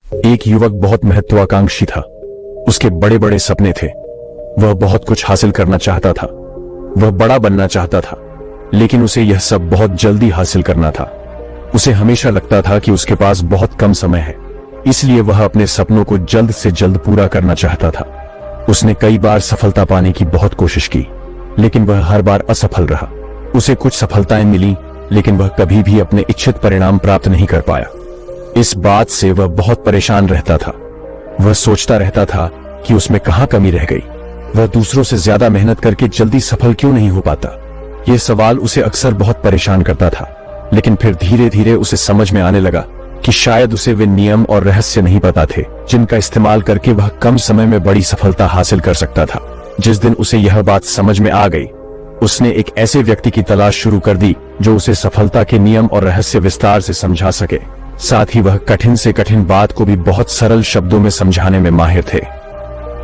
एक युवक बहुत महत्वाकांक्षी था। उसके बड़े बड़े सपने थे। वह बहुत कुछ हासिल करना चाहता था। वह बड़ा बनना चाहता था, लेकिन उसे यह सब बहुत जल्दी हासिल करना था। उसे हमेशा लगता था कि उसके पास बहुत कम समय है, इसलिए वह अपने सपनों को जल्द से जल्द पूरा करना चाहता था। उसने कई बार सफलता पाने की बहुत कोशिश की, लेकिन वह हर बार असफल रहा। उसे कुछ सफलताएं मिली, लेकिन वह कभी भी अपने इच्छित परिणाम प्राप्त नहीं कर पाया। इस बात से वह बहुत परेशान रहता था। वह सोचता रहता था कि उसमें कहां कमी रह गई। वह दूसरों से ज्यादा मेहनत करके जल्दी सफल क्यों नहीं हो पाता। यह सवाल उसे अक्सर बहुत परेशान करता था, लेकिन फिर धीरे धीरे उसे समझ में आने लगा कि शायद उसे वे नियम और रहस्य नहीं पता थे जिनका इस्तेमाल करके वह कम समय में बड़ी सफलता हासिल कर सकता था। जिस दिन उसे यह बात समझ में आ गई, उसने एक ऐसे व्यक्ति की तलाश शुरू कर दी जो उसे सफलता के नियम और रहस्य विस्तार से समझा सके। साथ ही वह कठिन से कठिन बात को भी बहुत सरल शब्दों में समझाने में माहिर थे।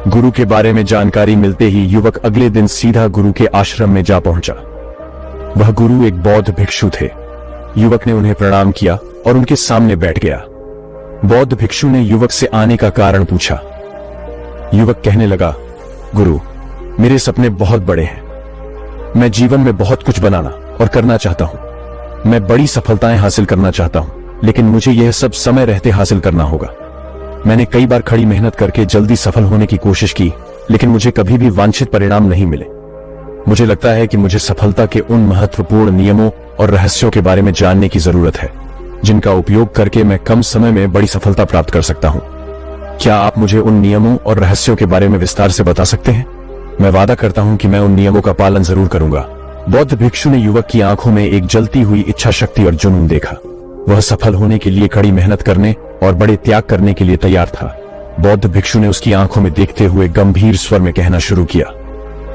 गुरु के बारे में जानकारी मिलते ही युवक अगले दिन सीधा गुरु के आश्रम में जा पहुंचा। वह गुरु एक बौद्ध भिक्षु थे। युवक ने उन्हें प्रणाम किया और उनके सामने बैठ गया। बौद्ध भिक्षु ने युवक से आने का कारण पूछा। युवक कहने लगा, गुरु, मेरे सपने बहुत बड़े हैं। मैं जीवन में बहुत कुछ बनाना और करना चाहता हूं। मैं बड़ी सफलताएं हासिल करना चाहता हूं, लेकिन मुझे यह सब समय रहते हासिल करना होगा। मैंने कई बार कड़ी मेहनत करके जल्दी सफल होने की कोशिश की, लेकिन मुझे कभी भी वांछित परिणाम नहीं मिले। मुझे लगता है कि मुझे सफलता के उन महत्वपूर्ण नियमों और रहस्यों के बारे में जानने की जरूरत है जिनका उपयोग करके मैं कम समय में बड़ी सफलता प्राप्त कर सकता हूं। क्या आप मुझे उन नियमों और रहस्यों के बारे में विस्तार से बता सकते हैं? मैं वादा करता हूं कि मैं उन नियमों का पालन जरूर करूंगा। बौद्ध भिक्षु ने युवक की आंखों में एक जलती हुई इच्छा शक्ति और जुनून देखा। वह सफल होने के लिए कड़ी मेहनत करने और बड़े त्याग करने के लिए तैयार था। बौद्ध भिक्षु ने उसकी आंखों में देखते हुए गंभीर स्वर में कहना शुरू किया,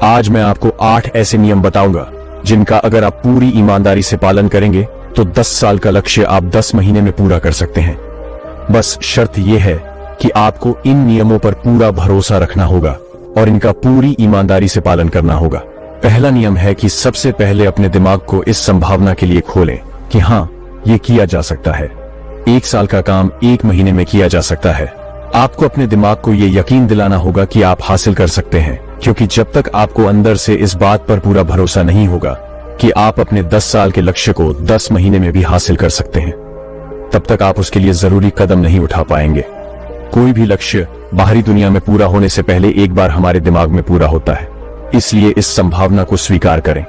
आज मैं आपको 8 ऐसे नियम बताऊंगा जिनका अगर आप पूरी ईमानदारी से पालन करेंगे तो 10 साल का लक्ष्य आप 10 महीने में पूरा कर सकते हैं। बस शर्त यह है कि आपको इन नियमों पर पूरा भरोसा रखना होगा और इनका पूरी ईमानदारी से पालन करना होगा। पहला नियम है कि सबसे पहले अपने दिमाग को इस संभावना के लिए खोलें कि हाँ, ये किया जा सकता है। 1 साल का काम 1 महीने में किया जा सकता है। आपको अपने दिमाग को ये यकीन दिलाना होगा कि आप हासिल कर सकते हैं, क्योंकि जब तक आपको अंदर से इस बात पर पूरा भरोसा नहीं होगा कि आप अपने 10 साल के लक्ष्य को 10 महीने में भी हासिल कर सकते हैं, तब तक आप उसके लिए जरूरी कदम नहीं उठा पाएंगे। कोई भी लक्ष्य बाहरी दुनिया में पूरा होने से पहले एक बार हमारे दिमाग में पूरा होता है। इसलिए इस संभावना को स्वीकार करें।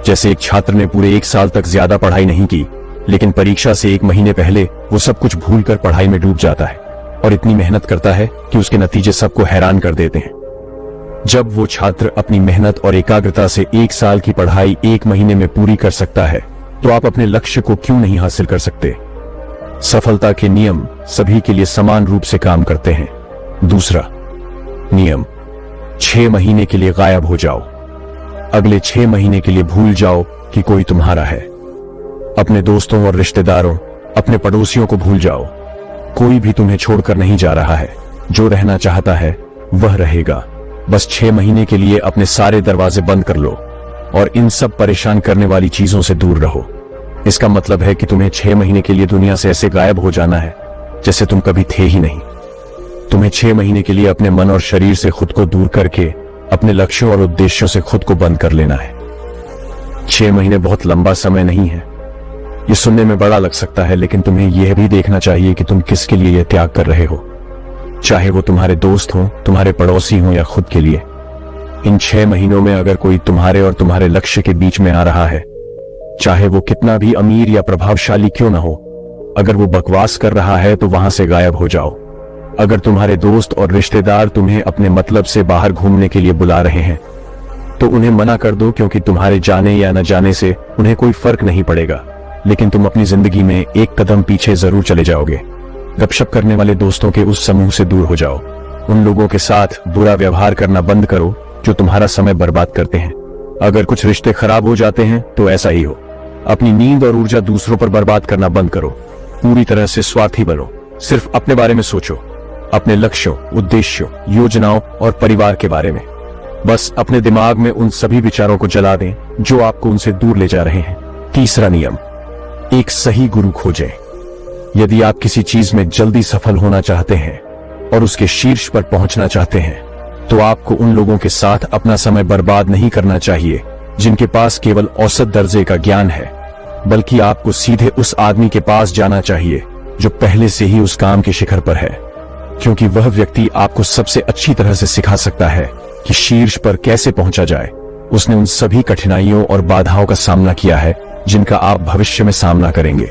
जैसे एक छात्र ने पूरे 1 साल तक ज्यादा पढ़ाई नहीं की, लेकिन परीक्षा से 1 महीने पहले वो सब कुछ भूलकर पढ़ाई में डूब जाता है और इतनी मेहनत करता है कि उसके नतीजे सबको हैरान कर देते हैं। जब वो छात्र अपनी मेहनत और एकाग्रता से 1 साल की पढ़ाई 1 महीने में पूरी कर सकता है, तो आप अपने लक्ष्य को क्यों नहीं हासिल कर सकते? सफलता के नियम सभी के लिए समान रूप से काम करते हैं। दूसरा नियम, 6 महीने के लिए गायब हो जाओ। अगले 6 महीने के लिए भूल जाओ कि कोई तुम्हारा है। अपने दोस्तों और रिश्तेदारों, अपने पड़ोसियों को भूल जाओ। कोई भी तुम्हें छोड़कर नहीं जा रहा है। जो रहना चाहता है वह रहेगा। बस 6 महीने के लिए अपने सारे दरवाजे बंद कर लो और इन सब परेशान करने वाली चीजों से दूर रहो। इसका मतलब है कि तुम्हें 6 महीने के लिए दुनिया से ऐसे गायब हो जाना है जैसे तुम कभी थे ही नहीं। तुम्हें 6 महीने के लिए अपने मन और शरीर से खुद को दूर करके अपने लक्ष्यों और उद्देश्यों से खुद को बंद कर लेना है। 6 महीने बहुत लंबा समय नहीं है। ये सुनने में बड़ा लग सकता है, लेकिन तुम्हें यह भी देखना चाहिए कि तुम किसके लिए यह त्याग कर रहे हो, चाहे वो तुम्हारे दोस्त हो, तुम्हारे पड़ोसी हो या खुद के लिए। इन 6 महीनों में अगर कोई तुम्हारे और तुम्हारे लक्ष्य के बीच में आ रहा है, चाहे वो कितना भी अमीर या प्रभावशाली क्यों ना हो, अगर वो बकवास कर रहा है तो वहां से गायब हो जाओ। अगर तुम्हारे दोस्त और रिश्तेदार तुम्हें अपने मतलब से बाहर घूमने के लिए बुला रहे हैं, तो उन्हें मना कर दो, क्योंकि तुम्हारे जाने या न जाने से उन्हें कोई फर्क नहीं पड़ेगा, लेकिन तुम अपनी जिंदगी में एक कदम पीछे जरूर चले जाओगे। गपशप करने वाले दोस्तों के उस समूह से दूर हो जाओ। उन लोगों के साथ बुरा व्यवहार करना बंद करो जो तुम्हारा समय बर्बाद करते हैं। अगर कुछ रिश्ते खराब हो जाते हैं तो ऐसा ही हो। अपनी नींद और ऊर्जा दूसरों पर बर्बाद करना बंद करो। पूरी तरह से स्वार्थी बनो। सिर्फ अपने बारे में सोचो, अपने लक्ष्यों, उद्देश्यों, योजनाओं और परिवार के बारे में। बस अपने दिमाग में उन सभी विचारों को जला दें जो आपको उनसे दूर ले जा रहे हैं। तीसरा नियम, एक सही गुरु खोजें। यदि आप किसी चीज में जल्दी सफल होना चाहते हैं और उसके शीर्ष पर पहुंचना चाहते हैं, तो आपको उन लोगों के साथ अपना समय बर्बाद नहीं करना चाहिए जिनके पास केवल औसत दर्जे का ज्ञान है, बल्कि आपको सीधे उस आदमी के पास जाना चाहिए जो पहले से ही उस काम के शिखर पर है, क्योंकि वह व्यक्ति आपको सबसे अच्छी तरह से सिखा सकता है कि शीर्ष पर कैसे पहुंचा जाए। उसने उन सभी कठिनाइयों और बाधाओं का सामना किया है जिनका आप भविष्य में सामना करेंगे,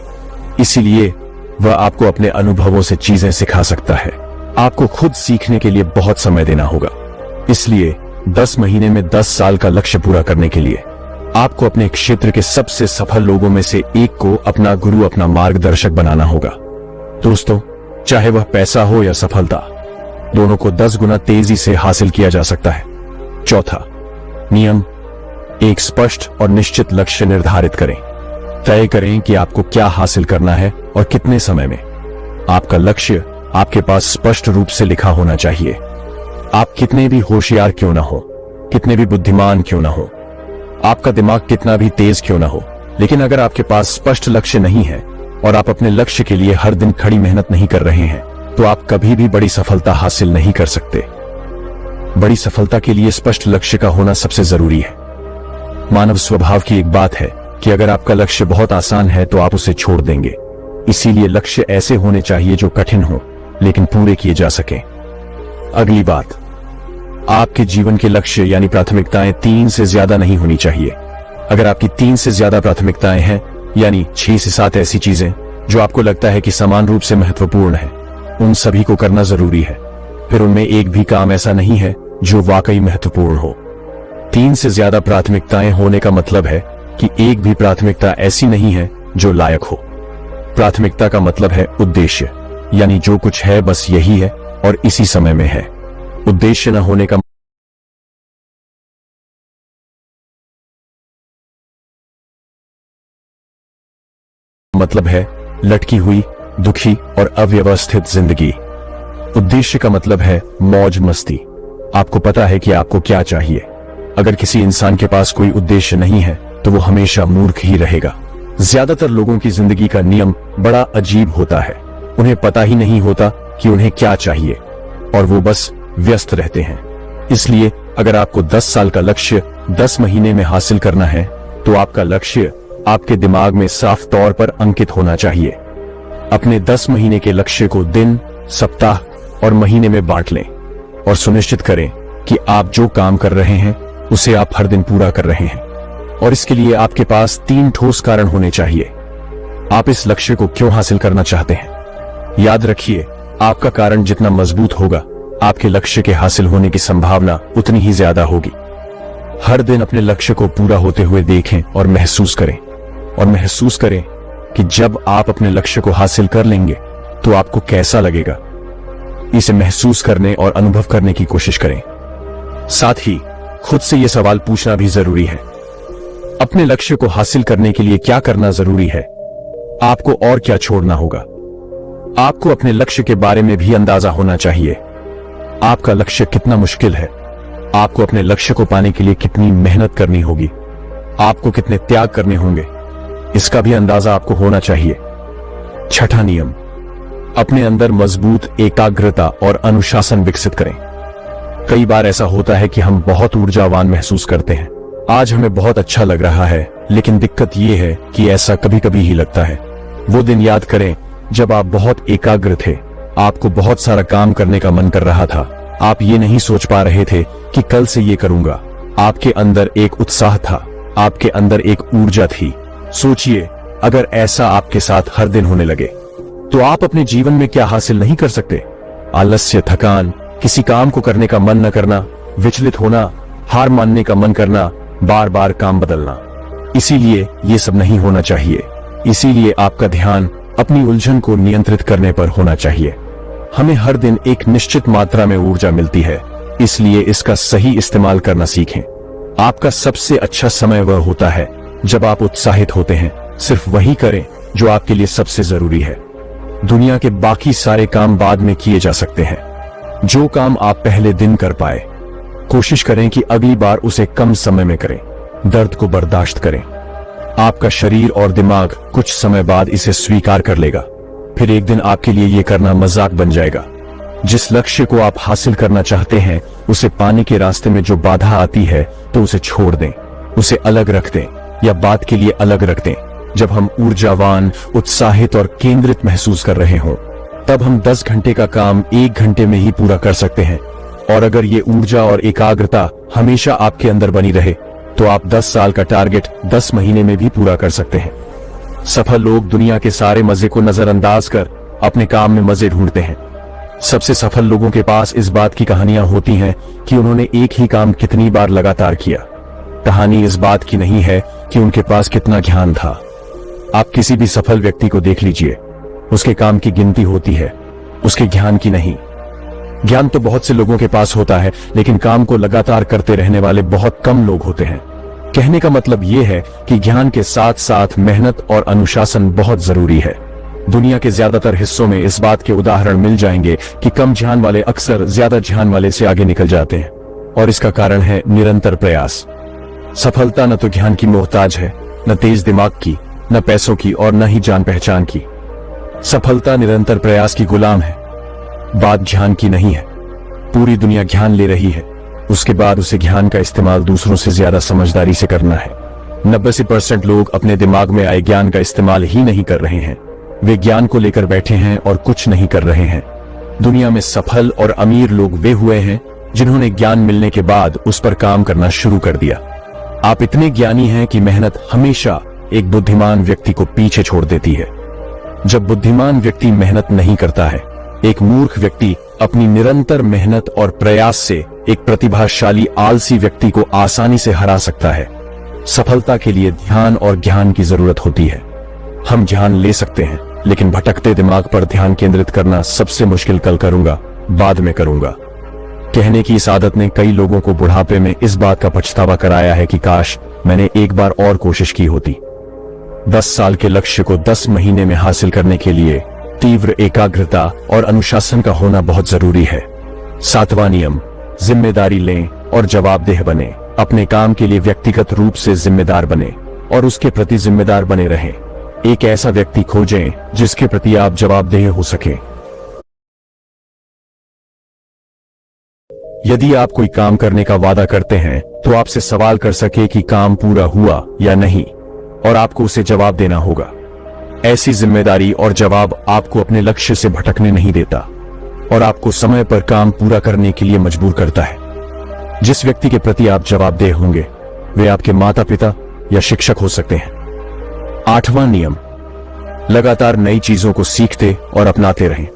इसीलिए वह आपको अपने अनुभवों से चीजें सिखा सकता है। आपको खुद सीखने के लिए बहुत समय देना होगा, इसलिए 10 महीने में 10 साल का लक्ष्य पूरा करने के लिए आपको अपने क्षेत्र के सबसे सफल लोगों में से एक को अपना गुरु, अपना मार्गदर्शक बनाना होगा। दोस्तों, चाहे वह पैसा हो या सफलता, दोनों को 10 गुना तेजी से हासिल किया जा सकता है। चौथा नियम, एक स्पष्ट और निश्चित लक्ष्य निर्धारित करें। तय करें कि आपको क्या हासिल करना है और कितने समय में। आपका लक्ष्य आपके पास स्पष्ट रूप से लिखा होना चाहिए। आप कितने भी होशियार क्यों ना हो, कितने भी बुद्धिमान क्यों ना हो, आपका दिमाग कितना भी तेज क्यों ना हो, लेकिन अगर आपके पास स्पष्ट लक्ष्य नहीं है और आप अपने लक्ष्य के लिए हर दिन कड़ी मेहनत नहीं कर रहे हैं, तो आप कभी भी बड़ी सफलता हासिल नहीं कर सकते। बड़ी सफलता के लिए स्पष्ट लक्ष्य का होना सबसे जरूरी है। मानव स्वभाव की एक बात है कि अगर आपका लक्ष्य बहुत आसान है तो आप उसे छोड़ देंगे, इसीलिए लक्ष्य ऐसे होने चाहिए जो कठिन हो लेकिन पूरे किए जा सकें। अगली बात, आपके जीवन के लक्ष्य यानी प्राथमिकताएं 3 से ज्यादा नहीं होनी चाहिए। अगर आपकी 3 से ज्यादा प्राथमिकताएं हैं, यानी 6 से 7 ऐसी चीजें जो आपको लगता है कि समान रूप से महत्वपूर्ण है, उन सभी को करना जरूरी है। फिर उनमें एक भी काम ऐसा नहीं है जो वाकई महत्वपूर्ण हो। 3 से ज्यादा प्राथमिकताएं होने का मतलब है कि एक भी प्राथमिकता ऐसी नहीं है जो लायक हो। प्राथमिकता का मतलब है उद्देश्य, यानी जो कुछ है बस यही है और इसी समय में है। उद्देश्य न होने का मतलब है लटकी हुई, दुखी और अव्यवस्थित जिंदगी। उद्देश्य का मतलब है मौज मस्ती। आपको पता है कि आपको क्या चाहिए। अगर किसी इंसान के पास कोई उद्देश्य नहीं है तो वो हमेशा मूर्ख ही रहेगा। ज्यादातर लोगों की जिंदगी का नियम बड़ा अजीब होता है। उन्हें पता ही नहीं होता कि उन्हें क्या चाहिए और वो बस व्यस्त रहते हैं। इसलिए अगर आपको 10 साल का लक्ष्य 10 महीने में हासिल करना है, तो आपका लक्ष्य आपके दिमाग में साफ तौर पर अंकित होना चाहिए। अपने 10 महीने के लक्ष्य को दिन, सप्ताह और महीने में बांट लें और सुनिश्चित करें कि आप जो काम कर रहे हैं उसे आप हर दिन पूरा कर रहे हैं। और इसके लिए आपके पास 3 ठोस कारण होने चाहिए। आप इस लक्ष्य को क्यों हासिल करना चाहते हैं? याद रखिए, आपका कारण जितना मजबूत होगा, आपके लक्ष्य के हासिल होने की संभावना उतनी ही ज्यादा होगी। हर दिन अपने लक्ष्य को पूरा होते हुए देखें और महसूस करें कि जब आप अपने लक्ष्य को हासिल कर लेंगे तो आपको कैसा लगेगा। इसे महसूस करने और अनुभव करने की कोशिश करें। साथ ही खुद से यह सवाल पूछना भी जरूरी है, अपने लक्ष्य को हासिल करने के लिए क्या करना जरूरी है, आपको और क्या छोड़ना होगा। आपको अपने लक्ष्य के बारे में भी अंदाजा होना चाहिए। आपका लक्ष्य कितना मुश्किल है, आपको अपने लक्ष्य को पाने के लिए कितनी मेहनत करनी होगी, आपको कितने त्याग करने होंगे, इसका भी अंदाजा आपको होना चाहिए। छठा नियम, अपने अंदर मजबूत एकाग्रता और अनुशासन विकसित करें। कई बार ऐसा होता है कि हम बहुत ऊर्जावान महसूस करते हैं, आज हमें बहुत अच्छा लग रहा है, लेकिन दिक्कत यह है कि ऐसा कभी कभी ही लगता है। वो दिन याद करें जब आप बहुत एकाग्र थे, आपको बहुत सारा काम करने का मन कर रहा था, आप ये नहीं सोच पा रहे थे कि कल से ये करूंगा। आपके अंदर एक उत्साह था, आपके अंदर एक ऊर्जा थी। सोचिए, अगर ऐसा आपके साथ हर दिन होने लगे तो आप अपने जीवन में क्या हासिल नहीं कर सकते। आलस्य, थकान, किसी काम को करने का मन न करना, विचलित होना, हार मानने का मन करना, बार बार काम बदलना, इसीलिए ये सब नहीं होना चाहिए। इसीलिए आपका ध्यान अपनी उलझन को नियंत्रित करने पर होना चाहिए। हमें हर दिन एक निश्चित मात्रा में ऊर्जा मिलती है, इसलिए इसका सही इस्तेमाल करना सीखें। आपका सबसे अच्छा समय वह होता है जब आप उत्साहित होते हैं। सिर्फ वही करें जो आपके लिए सबसे जरूरी है। दुनिया के बाकी सारे काम बाद में किए जा सकते हैं। जो काम आप पहले दिन कर पाए, कोशिश करें कि अगली बार उसे कम समय में करें। दर्द को बर्दाश्त करें, आपका शरीर और दिमाग कुछ समय बाद इसे स्वीकार कर लेगा। फिर एक दिन आपके लिए यह करना मजाक बन जाएगा। जिस लक्ष्य को आप हासिल करना चाहते हैं उसे पाने के रास्ते में जो बाधा आती है तो उसे छोड़ दें, उसे अलग रख दें या बात के लिए अलग रख दें। जब हम ऊर्जावान, उत्साहित और केंद्रित महसूस कर रहे हों तब हम 10 घंटे का काम 1 घंटे में ही पूरा कर सकते हैं। और अगर ये ऊर्जा और एकाग्रता हमेशा आपके अंदर बनी रहे तो आप 10 साल का टारगेट 10 महीने में भी पूरा कर सकते हैं। सफल लोग दुनिया के सारे मजे को नजरअंदाज कर अपने काम में मजे ढूंढते हैं। सबसे सफल लोगों के पास इस बात की कहानियां होती हैं कि उन्होंने एक ही काम कितनी बार लगातार किया। कहानी इस बात की नहीं है कि उनके पास कितना ज्ञान था। आप किसी भी सफल व्यक्ति को देख लीजिए, उसके काम की गिनती होती है, उसके ज्ञान की नहीं। ज्ञान तो बहुत से लोगों के पास होता है, लेकिन काम को लगातार करते रहने वाले बहुत कम लोग होते हैं। कहने का मतलब यह है कि ज्ञान के साथ साथ मेहनत और अनुशासन बहुत जरूरी है। दुनिया के ज्यादातर हिस्सों में इस बात के उदाहरण मिल जाएंगे कि कम ज्ञान वाले अक्सर ज्यादा ज्ञान वाले से आगे निकल जाते हैं, और इसका कारण है निरंतर प्रयास। सफलता न तो ज्ञान की मोहताज है, न तेज दिमाग की, न पैसों की और न ही जान पहचान की। सफलता निरंतर प्रयास की गुलाम है। बात ज्ञान की नहीं है। पूरी दुनिया ज्ञान ले रही है, उसके बाद उसे ज्ञान का इस्तेमाल दूसरों से ज्यादा समझदारी से करना है। 90% लोग अपने दिमाग में आए ज्ञान का इस्तेमाल ही नहीं कर रहे हैं। वे ज्ञान को लेकर बैठे हैं और कुछ नहीं कर रहे हैं। दुनिया में सफल और अमीर लोग वे हुए हैं जिन्होंने ज्ञान मिलने के बाद उस पर काम करना शुरू कर दिया। आप इतने ज्ञानी हैं कि मेहनत हमेशा एक बुद्धिमान व्यक्ति को पीछे छोड़ देती है। जब बुद्धिमान व्यक्ति मेहनत नहीं करता है, एक मूर्ख व्यक्ति अपनी निरंतर मेहनत और प्रयास से एक प्रतिभाशाली आलसी व्यक्ति को आसानी से हरा सकता है। सफलता के लिए ध्यान और ज्ञान की जरूरत होती है। हम ज्ञान ले सकते हैं, लेकिन भटकते दिमाग पर ध्यान केंद्रित करना सबसे मुश्किल कल करूंगा, बाद में करूंगा कहने की इस आदत ने कई लोगों को बुढ़ापे में इस बात का पछतावा कराया है कि काश मैंने एक बार और कोशिश की होती। 10 साल के लक्ष्य को 10 महीने में हासिल करने के लिए तीव्र एकाग्रता और अनुशासन का होना बहुत जरूरी है। 7वां नियम, जिम्मेदारी लें और जवाबदेह बने। अपने काम के लिए व्यक्तिगत रूप से जिम्मेदार बने और उसके प्रति जिम्मेदार बने रहें। एक ऐसा व्यक्ति खोजें जिसके प्रति आप जवाबदेह हो सके। यदि आप कोई काम करने का वादा करते हैं तो आपसे सवाल कर सके कि काम पूरा हुआ या नहीं, और आपको उसे जवाब देना होगा। ऐसी जिम्मेदारी और जवाब आपको अपने लक्ष्य से भटकने नहीं देता और आपको समय पर काम पूरा करने के लिए मजबूर करता है। जिस व्यक्ति के प्रति आप जवाबदेह होंगे वे आपके माता पिता या शिक्षक हो सकते हैं। 8वां नियम, लगातार नई चीजों को सीखते और अपनाते रहें।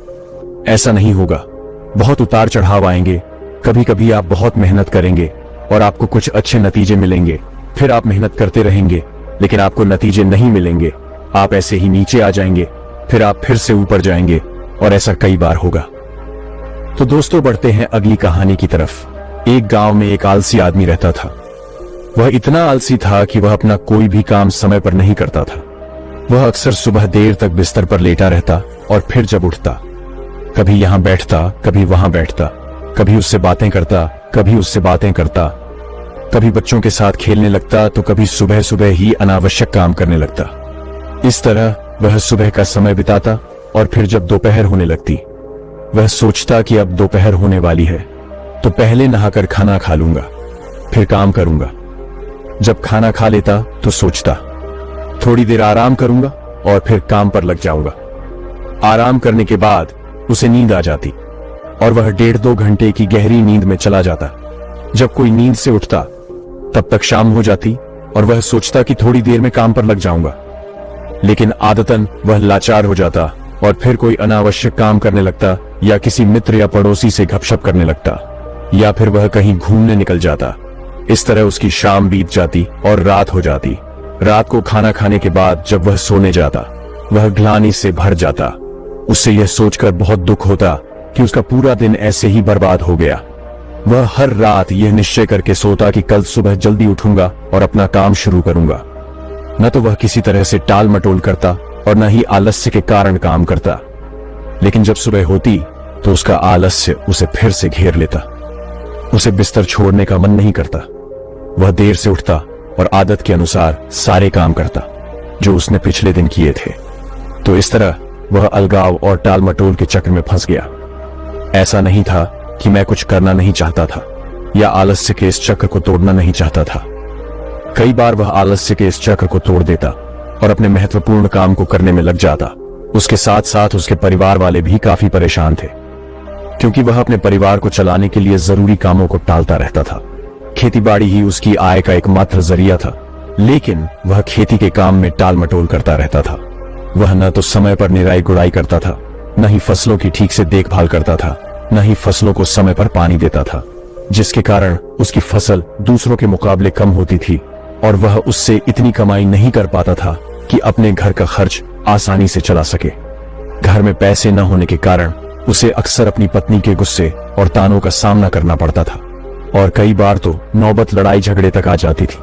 ऐसा नहीं होगा, बहुत उतार चढ़ाव आएंगे। कभी कभी आप बहुत मेहनत करेंगे और आपको कुछ अच्छे नतीजे मिलेंगे, फिर आप मेहनत करते रहेंगे लेकिन आपको नतीजे नहीं मिलेंगे। आप ऐसे ही नीचे आ जाएंगे, फिर आप फिर से ऊपर जाएंगे, और ऐसा कई बार होगा। तो दोस्तों, बढ़ते हैं अगली कहानी की तरफ। एक गांव में एक आलसी आदमी रहता था। वह इतना आलसी था कि वह अपना कोई भी काम समय पर नहीं करता था। वह अक्सर सुबह देर तक बिस्तर पर लेटा रहता और फिर जब उठता, कभी यहां बैठता, कभी वहां बैठता, कभी उससे बातें करता, कभी उससे बातें करता, कभी बच्चों के साथ खेलने लगता तो कभी सुबह सुबह ही अनावश्यक काम करने लगता। इस तरह वह सुबह का समय बिताता और फिर जब दोपहर होने लगती वह सोचता कि अब दोपहर होने वाली है तो पहले नहाकर खाना खा लूंगा, फिर काम करूंगा। जब खाना खा लेता तो सोचता थोड़ी देर आराम करूंगा और फिर काम पर लग जाऊंगा। आराम करने के बाद उसे नींद आ जाती और वह 1.5-2 घंटे की गहरी नींद में चला जाता। जब कोई नींद से उठता तब तक शाम हो जाती और वह सोचता कि थोड़ी देर में काम पर लग जाऊंगा, लेकिन आदतन वह लाचार हो जाता और फिर कोई अनावश्यक काम करने लगता या किसी मित्र या पड़ोसी से गपशप करने लगता या फिर वह कहीं घूमने निकल जाता। इस तरह उसकी शाम बीत जाती और रात हो जाती। रात को खाना खाने के बाद जब वह सोने जाता वह ग्लानि से भर जाता। उससे यह सोचकर बहुत दुख होता कि उसका पूरा दिन ऐसे ही बर्बाद हो गया। वह हर रात यह निश्चय करके सोता कि कल सुबह जल्दी उठूंगा और अपना काम शुरू करूंगा। न तो वह किसी तरह से टाल मटोल करता और न ही आलस्य के कारण काम करता, लेकिन जब सुबह होती तो उसका आलस्य उसे फिर से घेर लेता। उसे बिस्तर छोड़ने का मन नहीं करता। वह देर से उठता और आदत के अनुसार सारे काम करता जो उसने पिछले दिन किए थे। तो इस तरह वह अलगाव और टाल मटोल के चक्र में फंस गया। ऐसा नहीं था कि मैं कुछ करना नहीं चाहता था या आलस्य के इस चक्र को तोड़ना नहीं चाहता था। कई बार वह आलस्य के इस चक्र को तोड़ देता और अपने महत्वपूर्ण काम को करने में लग जाता। उसके साथ साथ उसके परिवार वाले भी काफी परेशान थे, क्योंकि वह अपने परिवार को चलाने के लिए जरूरी कामों को टालता रहता था। खेतीबाड़ी ही उसकी आय का एकमात्र जरिया था, लेकिन वह खेती के काम में टाल मटोल करता रहता था। वह न तो समय पर निराई गुड़ाई करता था, न ही फसलों की ठीक से देखभाल करता था, न ही फसलों को समय पर पानी देता था, जिसके कारण उसकी फसल दूसरों के मुकाबले कम होती थी और वह उससे इतनी कमाई नहीं कर पाता था कि अपने घर का खर्च आसानी से चला सके। घर में पैसे न होने के कारण उसे अक्सर अपनी पत्नी के गुस्से और तानों का सामना करना पड़ता था और कई बार तो नौबत लड़ाई झगड़े तक आ जाती थी,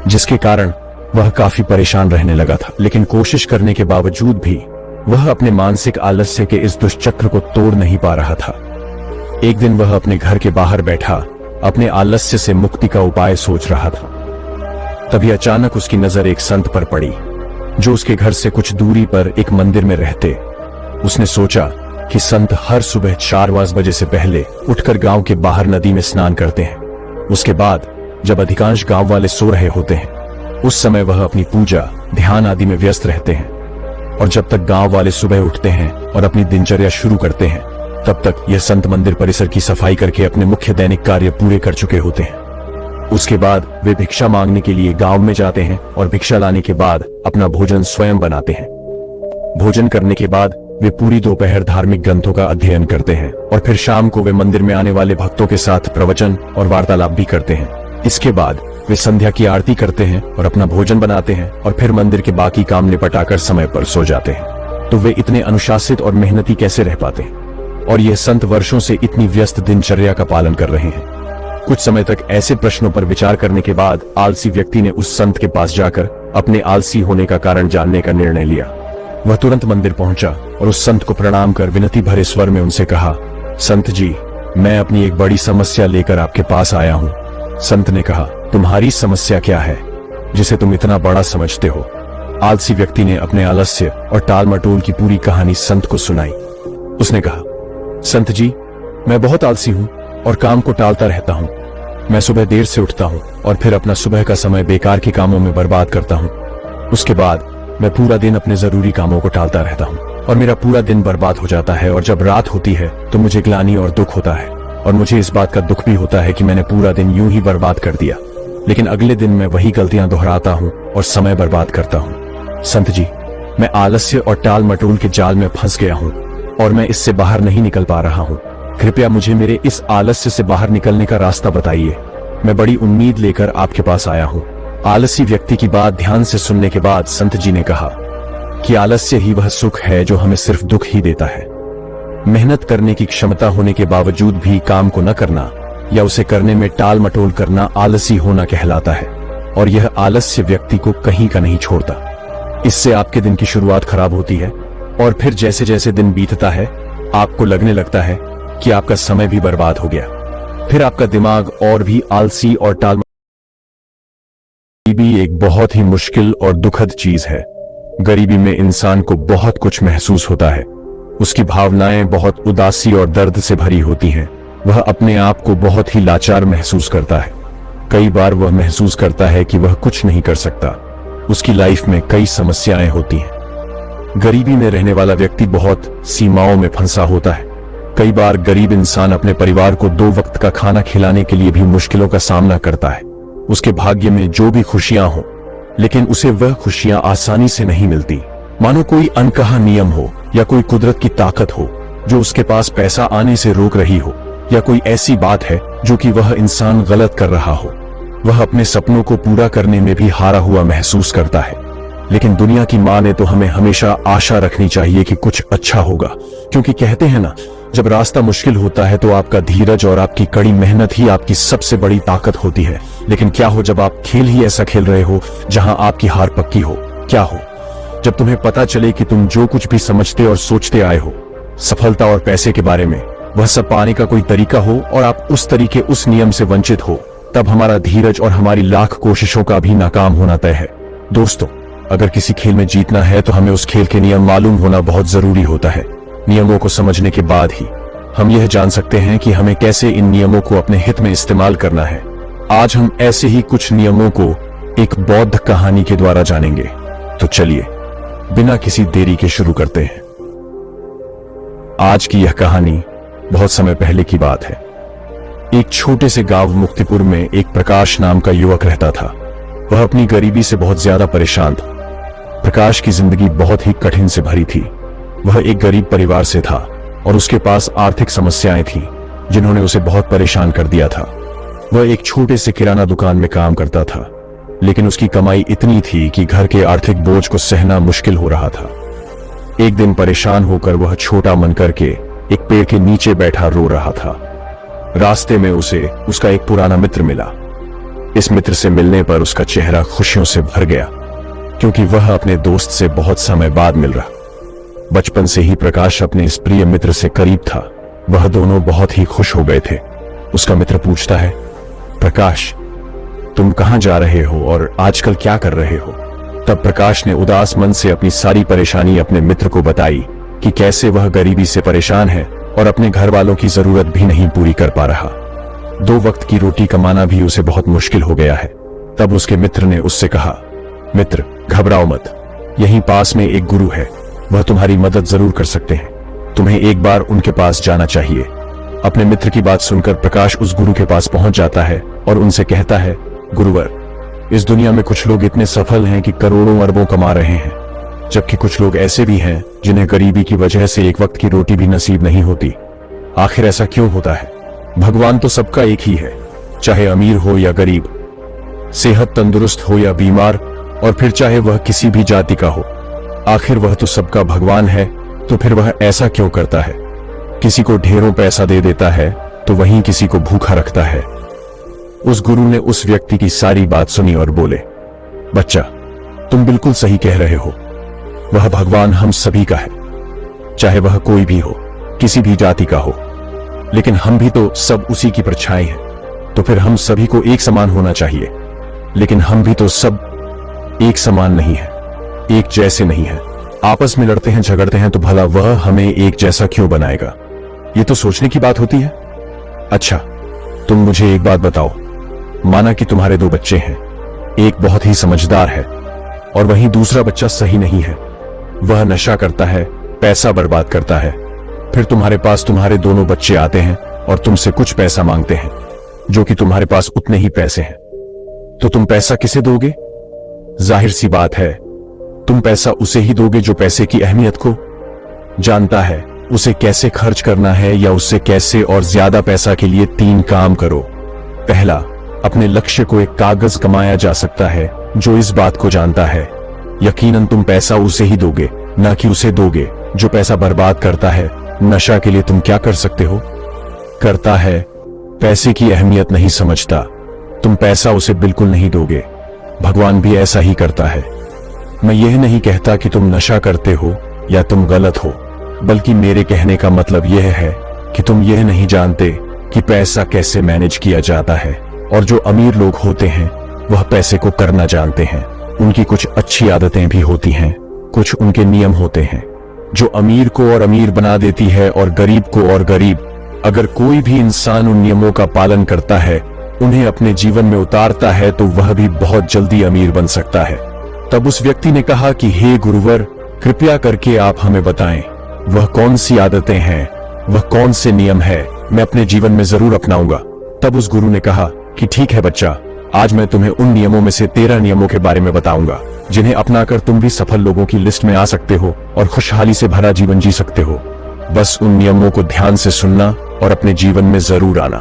जिसके कारण वह काफी परेशान रहने लगा था। लेकिन कोशिश करने के बावजूद भी वह अपने मानसिक आलस्य के इस दुष्चक्र को तोड़ नहीं पा रहा था। एक दिन वह अपने घर के बाहर बैठा अपने आलस्य से मुक्ति का उपाय सोच रहा था। तभी अचानक उसकी नजर एक संत पर पड़ी, जो उसके घर से कुछ दूरी पर एक मंदिर में रहते। उसने सोचा कि संत हर सुबह 4 बजे से पहले उठकर गांव के बाहर नदी में स्नान करते हैं। उसके बाद जब अधिकांश गांव वाले सो रहे होते हैं, उस समय वह अपनी पूजा, ध्यान आदि में व्यस्त रहते हैं और जब तक गांव वाले सुबह उठते हैं और अपनी दिनचर्या शुरू करते हैं, तब तक यह संत मंदिर परिसर की सफाई करके अपने मुख्य दैनिक कार्य पूरे कर चुके होते हैं। उसके बाद वे भिक्षा मांगने के लिए गांव में जाते हैं और भिक्षा लाने के बाद अपना भोजन स्वयं बनाते हैं। भोजन करने के बाद वे पूरी दोपहर धार्मिक ग्रंथों का अध्ययन करते हैं और फिर शाम को वे मंदिर में आने वाले भक्तों के साथ प्रवचन और वार्तालाप भी करते हैं। इसके बाद वे संध्या की आरती करते हैं और अपना भोजन बनाते हैं और फिर मंदिर के बाकी काम निपटाकर समय पर सो जाते हैं। तो वे इतने अनुशासित और मेहनती कैसे रह पाते हैं? और यह संत वर्षों से इतनी व्यस्त दिनचर्या का पालन कर रहे हैं। कुछ समय तक ऐसे प्रश्नों पर विचार करने के बाद आलसी व्यक्ति ने उस संत के पास जाकर अपने आलसी होने का कारण जानने का निर्णय लिया। वह तुरंत मंदिर पहुंचा और उस संत को प्रणाम कर विनती भरे स्वर में उनसे कहा, संत जी, मैं अपनी एक बड़ी समस्या लेकर आपके पास आया हूं। संत ने कहा, तुम्हारी समस्या क्या है जिसे तुम इतना बड़ा समझते हो? आलसी व्यक्ति ने अपने आलस्य और टाल मटोल की पूरी कहानी संत को सुनाई। उसने कहा, संत जी, मैं बहुत आलसी हूं और काम को टालता रहता हूं। मैं सुबह देर से उठता हूं और फिर अपना सुबह का समय बेकार के कामों में बर्बाद करता हूं। उसके बाद मैं पूरा दिन अपने जरूरी कामों को टालता रहता हूं और मेरा पूरा दिन बर्बाद हो जाता है और जब रात होती है तो मुझे ग्लानि और दुख होता है और मुझे इस बात का दुख भी होता है कि मैंने पूरा दिन यूं ही बर्बाद कर दिया। लेकिन अगले दिन मैं वही गलतियां दोहराता हूं और समय बर्बाद करता हूं। संत जी, मैं आलस्य और टाल मटोल के जाल में फंस गया हूं और मैं इससे बाहर नहीं निकल पा रहा हूं। कृपया मुझे मेरे इस आलस्य से बाहर निकलने का रास्ता बताइए। मैं बड़ी उम्मीद लेकर आपके पास आया हूं। आलसी व्यक्ति की बात ध्यान से सुनने के बाद संत जी ने कहा कि आलस्य ही वह सुख है जो हमें सिर्फ दुख ही देता है। मेहनत करने की क्षमता होने के बावजूद भी काम को न करना या उसे करने में टाल मटोल करना आलसी होना कहलाता है और यह आलस्य व्यक्ति को कहीं का नहीं छोड़ता। इससे आपके दिन की शुरुआत खराब होती है और फिर जैसे जैसे दिन बीतता है आपको लगने लगता है कि आपका समय भी बर्बाद हो गया। फिर आपका दिमाग और भी आलसी और टाल। गरीबी एक बहुत ही मुश्किल और दुखद चीज है। गरीबी में इंसान को बहुत कुछ महसूस होता है। उसकी भावनाएं बहुत उदासी और दर्द से भरी होती हैं। वह अपने आप को बहुत ही लाचार महसूस करता है। कई बार वह महसूस करता है कि वह कुछ नहीं कर सकता। उसकी लाइफ में कई समस्याएं होती हैं। गरीबी में रहने वाला व्यक्ति बहुत सीमाओं में फंसा होता है। कई बार गरीब इंसान अपने परिवार को 2 वक्त का खाना खिलाने के लिए भी मुश्किलों का सामना करता है। उसके भाग्य में जो भी खुशियां हो, लेकिन उसे वह खुशियां आसानी से नहीं मिलती। मानो कोई अनकहा नियम हो या कोई कुदरत की ताकत हो जो उसके पास पैसा आने से रोक रही हो, या कोई ऐसी बात है जो कि वह इंसान गलत कर रहा हो। वह अपने सपनों को पूरा करने में भी हारा हुआ महसूस करता है। लेकिन दुनिया की मां ने तो हमें हमेशा आशा रखनी चाहिए कि कुछ अच्छा होगा, क्योंकि कहते हैं ना, जब रास्ता मुश्किल होता है तो आपका धीरज और आपकी कड़ी मेहनत ही आपकी सबसे बड़ी ताकत होती है। लेकिन क्या हो जब आप खेल ही ऐसा खेल रहे हो जहां आपकी हार पक्की हो? क्या हो जब तुम्हें पता चले कि तुम जो कुछ भी समझते और सोचते आए हो सफलता और पैसे के बारे में, वह सब पाने का कोई तरीका हो और आप उस तरीके, उस नियम से वंचित हो? तब हमारा धीरज और हमारी लाख कोशिशों का भी नाकाम होना तय है। दोस्तों, अगर किसी खेल में जीतना है तो हमें उस खेल के नियम मालूम होना बहुत जरूरी होता है। नियमों को समझने के बाद ही हम यह जान सकते हैं कि हमें कैसे इन नियमों को अपने हित में इस्तेमाल करना है। आज हम ऐसे ही कुछ नियमों को एक बौद्ध कहानी के द्वारा जानेंगे। तो चलिए बिना किसी देरी के शुरू करते हैं। आज की यह कहानी बहुत समय पहले की बात है। एक छोटे से गांव मुक्तिपुर में एक प्रकाश नाम का युवक रहता था। वह अपनी गरीबी से बहुत ज्यादा परेशान था। प्रकाश की जिंदगी बहुत ही कठिन से भरी थी। वह एक गरीब परिवार से था और उसके पास आर्थिक समस्याएं थीं जिन्होंने उसे बहुत परेशान कर दिया था। वह एक छोटे से किराना दुकान में काम करता था, लेकिन उसकी कमाई इतनी थी कि घर के आर्थिक बोझ को सहना मुश्किल हो रहा था। एक दिन परेशान होकर वह छोटा मन करके एक पेड़ के नीचे बैठा रो रहा था। रास्ते में उसे उसका एक पुराना मित्र मिला। इस मित्र से मिलने पर उसका चेहरा खुशियों से भर गया, क्योंकि वह अपने दोस्त से बहुत समय बाद मिल रहा। बचपन से ही प्रकाश अपने इस प्रिय मित्र से करीब था। वह दोनों बहुत ही खुश हो गए थे। उसका मित्र पूछता है, प्रकाश, तुम कहां जा रहे हो और आजकल क्या कर रहे हो? तब प्रकाश ने उदास मन से अपनी सारी परेशानी अपने मित्र को बताई कि कैसे वह गरीबी से परेशान है और अपने घर वालों की जरूरत भी नहीं पूरी कर पा रहा। 2 वक्त की रोटी कमाना भी उसे बहुत मुश्किल हो गया है। तब उसके मित्र ने उससे कहा, मित्र, घबराओ मत, यहीं पास में एक गुरु है, वह तुम्हारी मदद जरूर कर सकते हैं। तुम्हें एक बार उनके पास जाना चाहिए। अपने मित्र की बात सुनकर प्रकाश उस गुरु के पास पहुंच जाता है और उनसे कहता है, गुरुवर, इस दुनिया में कुछ लोग इतने सफल हैं कि करोड़ों अरबों कमा रहे हैं, जबकि कुछ लोग ऐसे भी हैं जिन्हें गरीबी की वजह से एक वक्त की रोटी भी नसीब नहीं होती। आखिर ऐसा क्यों होता है? भगवान तो सबका एक ही है, चाहे अमीर हो या गरीब, सेहत तंदुरुस्त हो या बीमार, और फिर चाहे वह किसी भी जाति का हो। आखिर वह तो सबका भगवान है, तो फिर वह ऐसा क्यों करता है? किसी को ढेरों पैसा दे देता है तो वहीं किसी को भूखा रखता है। उस गुरु ने उस व्यक्ति की सारी बात सुनी और बोले, बच्चा, तुम बिल्कुल सही कह रहे हो। वह भगवान हम सभी का है, चाहे वह कोई भी हो, किसी भी जाति का हो। लेकिन हम भी तो सब उसी की परछाई हैं, तो फिर हम सभी को एक समान होना चाहिए। लेकिन हम भी तो सब एक समान नहीं है, एक जैसे नहीं है। आपस में लड़ते हैं, झगड़ते हैं, तो भला वह हमें एक जैसा क्यों बनाएगा? ये तो सोचने की बात होती है। अच्छा, तुम मुझे एक बात बताओ। माना कि तुम्हारे 2 बच्चे हैं, एक बहुत ही समझदार है और वहीं दूसरा बच्चा सही नहीं है। वह नशा करता है, पैसा बर्बाद करता है। फिर तुम्हारे पास तुम्हारे दोनों बच्चे आते हैं और तुमसे कुछ पैसा मांगते हैं, जो कि तुम्हारे पास उतने ही पैसे हैं। तो तुम पैसा किसे दोगे? जाहिर सी बात है, तुम पैसा उसे ही दोगे जो पैसे की अहमियत को जानता है, उसे कैसे खर्च करना है, या उससे कैसे और ज्यादा पैसा के लिए 3 काम करो। पहला, अपने लक्ष्य को एक कागज कमाया जा सकता है जो इस बात को जानता है। यकीनन तुम पैसा उसे ही दोगे, ना कि उसे दोगे जो पैसा बर्बाद करता है। नशा के लिए तुम क्या कर सकते हो? करता है, पैसे की अहमियत नहीं समझता। तुम पैसा उसे बिल्कुल नहीं दोगे। भगवान भी ऐसा ही करता है। मैं यह नहीं कहता कि तुम नशा करते हो या तुम गलत हो, बल्कि मेरे कहने का मतलब यह है कि तुम यह नहीं जानते कि पैसा कैसे मैनेज किया जाता है। और जो अमीर लोग होते हैं वह पैसे को करना जानते हैं। उनकी कुछ अच्छी आदतें भी होती हैं, कुछ उनके नियम होते हैं जो अमीर को और अमीर बना देती है और गरीब को और गरीब। अगर कोई भी इंसान उन नियमों का पालन करता है, उन्हें अपने जीवन में उतारता है, तो वह भी बहुत जल्दी अमीर बन सकता है। तब उस व्यक्ति ने कहा कि हे गुरुवर, कृपया करके आप हमें बताएं, वह कौन सी आदतें हैं, वह कौन से नियम है, मैं अपने जीवन में जरूर अपनाऊंगा। तब उस गुरु ने कहा कि ठीक है बच्चा, आज मैं तुम्हें उन नियमों में से 13 नियमों के बारे में बताऊंगा, जिन्हें अपनाकर तुम भी सफल लोगों की लिस्ट में आ सकते हो और खुशहाली से भरा जीवन जी सकते हो। बस उन नियमों को ध्यान से सुनना और अपने जीवन में जरूर आना।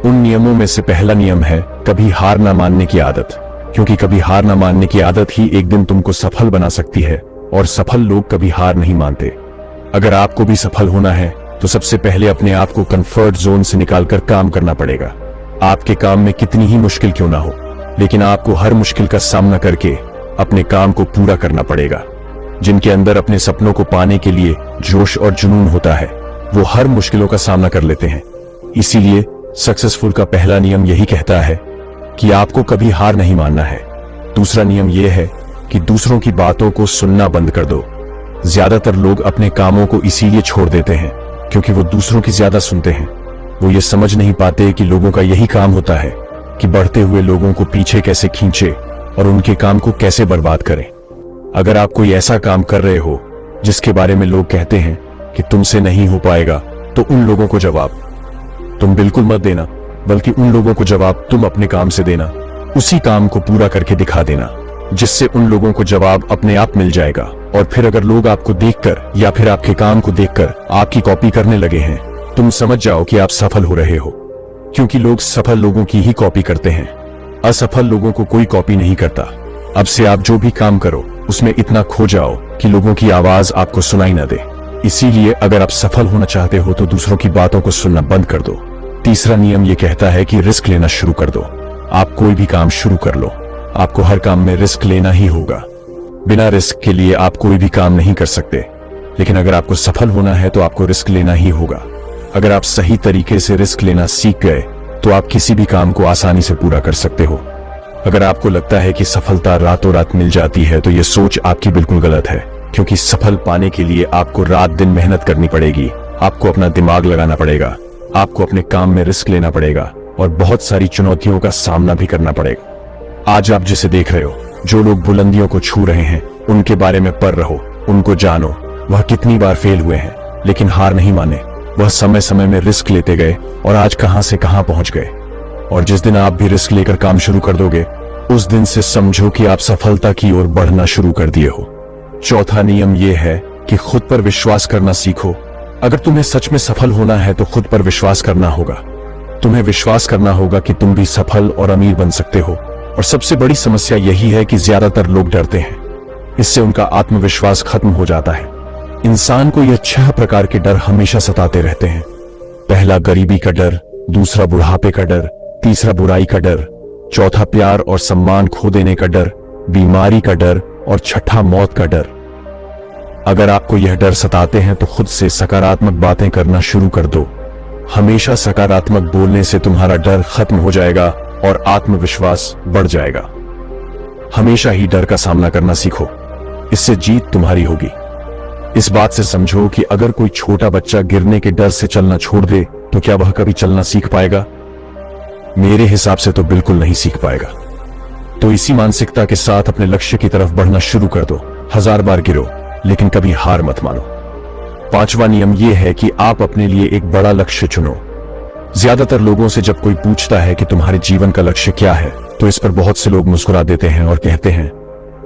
उन नियमों में से पहला नियम है कभी हार ना मानने की आदत, क्योंकि कभी हार ना मानने की आदत ही एक दिन तुमको सफल बना सकती है, और सफल लोग कभी हार नहीं मानते। अगर आपको भी सफल होना है तो सबसे पहले अपने आप को कंफर्ट जोन से निकालकर काम करना पड़ेगा। आपके काम में कितनी ही मुश्किल क्यों ना हो, लेकिन आपको हर मुश्किल का सामना करके अपने काम को पूरा करना पड़ेगा। जिनके अंदर अपने सपनों को पाने के लिए जोश और जुनून होता है, वो हर मुश्किलों का सामना कर लेते हैं। इसीलिए सक्सेसफुल का पहला नियम यही कहता है कि आपको कभी हार नहीं मानना है। दूसरा नियम यह है कि दूसरों की बातों को सुनना बंद कर दो। ज्यादातर लोग अपने कामों को इसीलिए छोड़ देते हैं क्योंकि वो दूसरों की ज्यादा सुनते हैं। वो ये समझ नहीं पाते कि लोगों का यही काम होता है कि बढ़ते हुए लोगों को पीछे कैसे खींचे और उनके काम को कैसे बर्बाद करें। अगर आप कोई ऐसा काम कर रहे हो जिसके बारे में लोग कहते हैं कि तुमसे नहीं हो पाएगा, तो उन लोगों को जवाब तुम बिल्कुल मत देना, बल्कि उन लोगों को जवाब तुम अपने काम से देना। उसी काम को पूरा करके दिखा देना, जिससे उन लोगों को जवाब अपने आप मिल जाएगा। और फिर अगर लोग आपको देखकर या फिर आपके काम को देखकर आपकी कॉपी करने लगे हैं, तुम समझ जाओ कि आप सफल हो रहे हो, क्योंकि लोग सफल लोगों की ही कॉपी करते हैं। असफल लोगों को कोई कॉपी नहीं करता। अब से आप जो भी काम करो उसमें इतना खो जाओ कि लोगों की आवाज आपको सुनाई न दे। इसीलिए अगर आप सफल होना चाहते हो तो दूसरों की बातों को सुनना बंद कर दो। तीसरा नियम यह कहता है कि रिस्क लेना शुरू कर दो। आप कोई भी काम शुरू कर लो, आपको हर काम में रिस्क लेना ही होगा। बिना रिस्क के लिए आप कोई भी काम नहीं कर सकते। लेकिन अगर आपको सफल होना है तो आपको रिस्क लेना ही होगा। अगर आप सही तरीके से रिस्क लेना सीख गए तो आप किसी भी काम को आसानी से पूरा कर सकते हो। अगर आपको लगता है कि सफलता रातों रात मिल जाती है तो यह सोच आपकी बिल्कुल गलत है, क्योंकि सफल पाने के लिए आपको रात दिन मेहनत करनी पड़ेगी। आपको अपना दिमाग लगाना पड़ेगा, आपको अपने काम में रिस्क लेना पड़ेगा और बहुत सारी चुनौतियों का सामना भी करना पड़ेगा। आज आप जिसे देख रहे हो, जो लोग बुलंदियों को छू रहे हैं, उनके बारे में पढ़ रहो, उनको जानो। वह कितनी बार फेल हुए हैं लेकिन हार नहीं माने। वह समय समय में रिस्क लेते गए और आज कहां से कहां पहुंच गए। और जिस दिन आप भी रिस्क लेकर काम शुरू कर दोगे, उस दिन से समझो कि आप सफलता की ओर बढ़ना शुरू कर दिए हो। चौथा नियम यह है कि खुद पर विश्वास करना सीखो। अगर तुम्हें सच में सफल होना है तो खुद पर विश्वास करना होगा। तुम्हें विश्वास करना होगा कि तुम भी सफल और अमीर बन सकते हो। और सबसे बड़ी समस्या यही है कि ज्यादातर लोग डरते हैं। इससे उनका आत्मविश्वास खत्म हो जाता है। इंसान को यह 6 प्रकार के डर हमेशा सताते रहते हैं। पहला गरीबी का डर, दूसरा बुढ़ापे का डर, तीसरा बुराई का डर, चौथा प्यार और सम्मान खो देने का डर, बीमारी का डर और छठा मौत का डर। अगर आपको यह डर सताते हैं तो खुद से सकारात्मक बातें करना शुरू कर दो। हमेशा सकारात्मक बोलने से तुम्हारा डर खत्म हो जाएगा और आत्मविश्वास बढ़ जाएगा। हमेशा ही डर का सामना करना सीखो, इससे जीत तुम्हारी होगी। इस बात से समझो कि अगर कोई छोटा बच्चा गिरने के डर से चलना छोड़ दे तो क्या वह कभी चलना सीख पाएगा? मेरे हिसाब से तो बिल्कुल नहीं सीख पाएगा। तो इसी मानसिकता के साथ अपने लक्ष्य की तरफ बढ़ना शुरू कर दो। 1000 बार गिरो लेकिन कभी हार मत मानो। पांचवा नियम यह है कि आप अपने लिए एक बड़ा लक्ष्य चुनो। ज्यादातर लोगों से जब कोई पूछता है कि तुम्हारे जीवन का लक्ष्य क्या है, तो इस पर बहुत से लोग मुस्कुरा देते हैं और कहते हैं,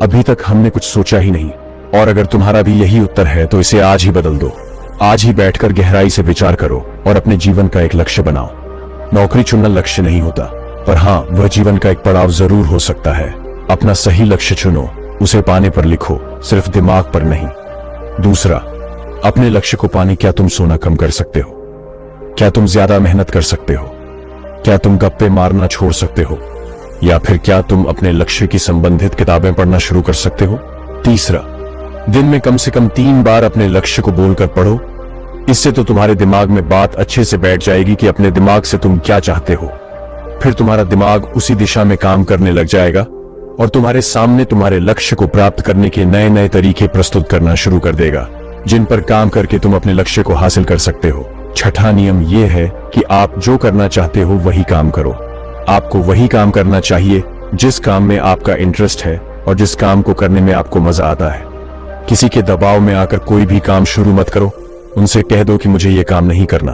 अभी तक हमने कुछ सोचा ही नहीं। और अगर तुम्हारा भी यही उत्तर है तो इसे आज ही बदल दो। आज ही बैठकर गहराई से विचार करो और अपने जीवन का एक लक्ष्य बनाओ। नौकरी चुनना लक्ष्य नहीं होता, पर हाँ, वह जीवन का एक पड़ाव जरूर हो सकता है। अपना सही लक्ष्य चुनो, उसे पाने पर लिखो, सिर्फ दिमाग पर नहीं। दूसरा, अपने लक्ष्य को पाने क्या तुम सोना कम कर सकते हो? क्या तुम ज्यादा मेहनत कर सकते हो? क्या तुम गप्पे मारना छोड़ सकते हो? या फिर क्या तुम अपने लक्ष्य की संबंधित किताबें पढ़ना शुरू कर सकते हो? तीसरा, दिन में कम से कम 3 बार अपने लक्ष्य को बोलकर पढ़ो। इससे तो तुम्हारे दिमाग में बात अच्छे से बैठ जाएगी कि अपने दिमाग से तुम क्या चाहते हो। फिर तुम्हारा दिमाग उसी दिशा में काम करने लग जाएगा और तुम्हारे सामने तुम्हारे लक्ष्य को प्राप्त करने के नए नए तरीके प्रस्तुत करना शुरू कर देगा, जिन पर काम करके तुम अपने लक्ष्य को हासिल कर सकते हो। छठा नियम यह है कि आप जो करना चाहते हो वही काम करो। आपको वही काम करना चाहिए जिस काम में आपका इंटरेस्ट है और जिस काम को करने में आपको मजा आता है। किसी के दबाव में आकर कोई भी काम शुरू मत करो। उनसे कह दो कि मुझे यह काम नहीं करना,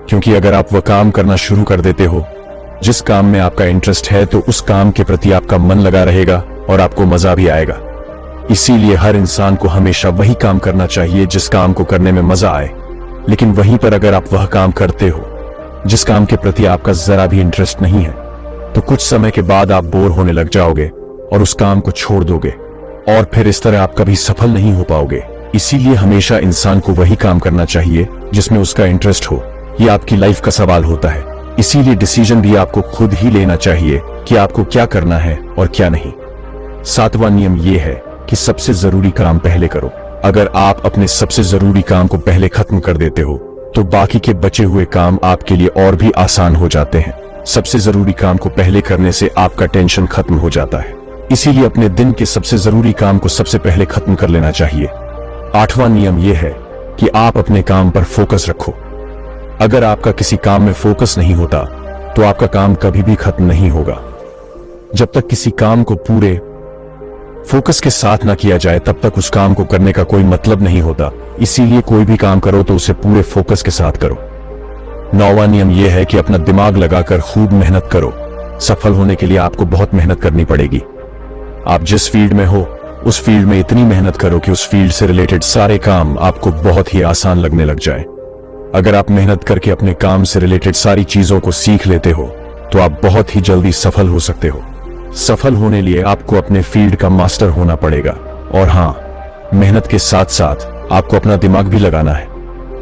क्योंकि अगर आप वह काम करना शुरू कर देते हो जिस काम में आपका इंटरेस्ट है, तो उस काम के प्रति आपका मन लगा रहेगा और आपको मजा भी आएगा। इसीलिए हर इंसान को हमेशा वही काम करना चाहिए जिस काम को करने में मजा आए। लेकिन वहीं पर अगर आप वह काम करते हो जिस काम के प्रति आपका जरा भी इंटरेस्ट नहीं है, तो कुछ समय के बाद आप बोर होने लग जाओगे और उस काम को छोड़ दोगे और फिर इस तरह आप कभी सफल नहीं हो पाओगे। इसीलिए हमेशा इंसान को वही काम करना चाहिए जिसमें उसका इंटरेस्ट हो। यह आपकी लाइफ का सवाल होता है। इसीलिए डिसीजन भी आपको खुद ही लेना चाहिए कि आपको क्या करना है और क्या नहीं। 7वां नियम यह है कि सबसे जरूरी काम पहले करो। अगर आप अपने सबसे जरूरी काम को पहले खत्म कर देते हो तो बाकी के बचे हुए काम आपके लिए और भी आसान हो जाते हैं। सबसे जरूरी काम को पहले करने से आपका टेंशन खत्म हो जाता है। इसीलिए अपने दिन के सबसे जरूरी काम को सबसे पहले खत्म कर लेना चाहिए। 8वां नियम यह है कि आप अपने काम पर फोकस रखो। अगर आपका किसी काम में फोकस नहीं होता तो आपका काम कभी भी खत्म नहीं होगा। जब तक किसी काम को पूरे फोकस के साथ ना किया जाए तब तक उस काम को करने का कोई मतलब नहीं होता। इसीलिए कोई भी काम करो तो उसे पूरे फोकस के साथ करो। 9वां नियम यह है कि अपना दिमाग लगाकर खूब मेहनत करो। सफल होने के लिए आपको बहुत मेहनत करनी पड़ेगी। आप जिस फील्ड में हो उस फील्ड में इतनी मेहनत करो कि उस फील्ड से रिलेटेड सारे काम आपको बहुत ही आसान लगने लग जाए। अगर आप मेहनत करके अपने काम से रिलेटेड सारी चीजों को सीख लेते हो तो आप बहुत ही जल्दी सफल हो सकते हो। सफल होने लिए आपको अपने फील्ड का मास्टर होना पड़ेगा। और हाँ, मेहनत के साथ साथ आपको अपना दिमाग भी लगाना है।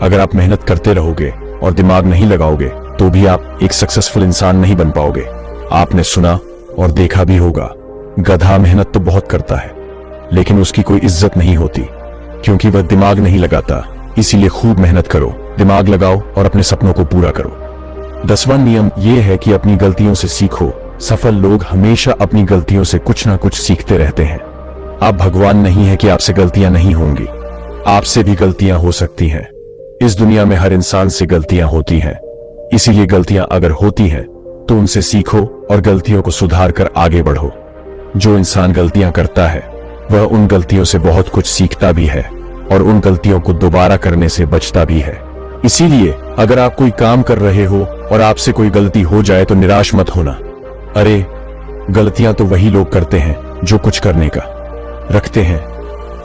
अगर आप मेहनत करते रहोगे और दिमाग नहीं लगाओगे तो भी आप एक सक्सेसफुल इंसान नहीं बन पाओगे। आपने सुना और देखा भी होगा, गधा मेहनत तो बहुत करता है लेकिन उसकी कोई इज्जत नहीं होती क्योंकि वह दिमाग नहीं लगाता। इसीलिए खूब मेहनत करो, दिमाग लगाओ और अपने सपनों को पूरा करो। 10वां नियम यह है कि अपनी गलतियों से सीखो। सफल लोग हमेशा अपनी गलतियों से कुछ ना कुछ सीखते रहते हैं। आप भगवान नहीं है कि आपसे गलतियां नहीं होंगी, आपसे भी गलतियां हो सकती हैं। इस दुनिया में हर इंसान से गलतियां होती हैं। इसीलिए गलतियां अगर होती हैं तो उनसे सीखो और गलतियों को सुधार कर आगे बढ़ो। जो इंसान गलतियां करता है वह उन गलतियों से बहुत कुछ सीखता भी है और उन गलतियों को दोबारा करने से बचता भी है। इसीलिए अगर आप कोई काम कर रहे हो और आपसे कोई गलती हो जाए तो निराश मत होना। अरे, गलतियां तो वही लोग करते हैं जो कुछ करने का रखते हैं।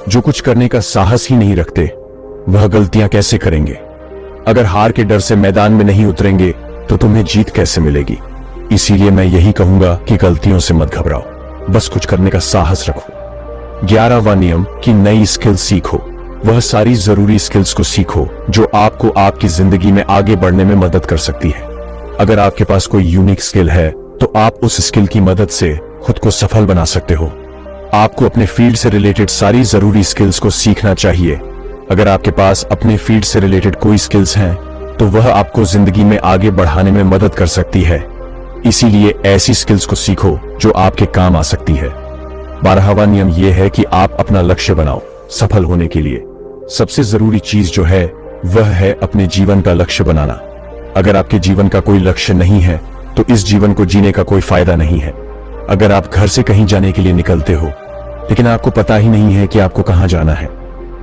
जो कुछ करने का साहस ही नहीं रखते वह गलतियां कैसे करेंगे? अगर हार के डर से मैदान में नहीं उतरेंगे तो तुम्हें जीत कैसे मिलेगी? इसीलिए मैं यही कहूंगा कि गलतियों से मत घबराओ, बस कुछ करने का साहस रखो। 11वां नियम कि नई स्किल सीखो। वह सारी जरूरी स्किल्स को सीखो जो आपको आपकी जिंदगी में आगे बढ़ने में मदद कर सकती है। अगर आपके पास कोई यूनिक स्किल है तो आप उस स्किल की मदद से खुद को सफल बना सकते हो। आपको अपने फील्ड से रिलेटेड सारी जरूरी स्किल्स को सीखना चाहिए। अगर आपके पास अपने फील्ड से रिलेटेड कोई स्किल्स हैं तो वह आपको जिंदगी में आगे बढ़ाने में मदद कर सकती है। इसीलिए ऐसी स्किल्स को सीखो जो आपके काम आ सकती है। 12वां नियम यह है कि आप अपना लक्ष्य बनाओ। सफल होने के लिए सबसे जरूरी चीज जो है वह है अपने जीवन का लक्ष्य बनाना। अगर आपके जीवन का कोई लक्ष्य नहीं है तो इस जीवन को जीने का कोई फायदा नहीं है। अगर आप घर से कहीं जाने के लिए निकलते हो लेकिन आपको पता ही नहीं है कि आपको कहां जाना है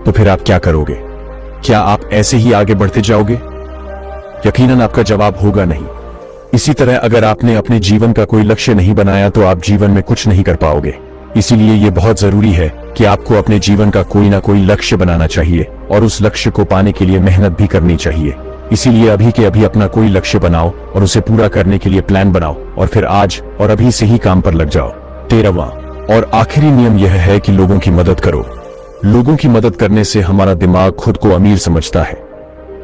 तो फिर आप क्या करोगे? क्या आप ऐसे ही आगे बढ़ते जाओगे? यकीनन आपका जवाब होगा नहीं। इसी तरह अगर आपने अपने जीवन का कोई लक्ष्य नहीं बनाया तो आप जीवन में कुछ नहीं कर पाओगे। इसीलिए यह बहुत जरूरी है कि आपको अपने जीवन का कोई ना कोई लक्ष्य बनाना चाहिए और उस लक्ष्य को पाने के लिए मेहनत भी करनी चाहिए। इसीलिए अभी के अभी अपना कोई लक्ष्य बनाओ और उसे पूरा करने के लिए प्लान बनाओ और फिर आज और अभी से ही काम पर लग जाओ। 13वां और आखिरी नियम यह है कि लोगों की मदद करो। लोगों की मदद करने से हमारा दिमाग खुद को अमीर समझता है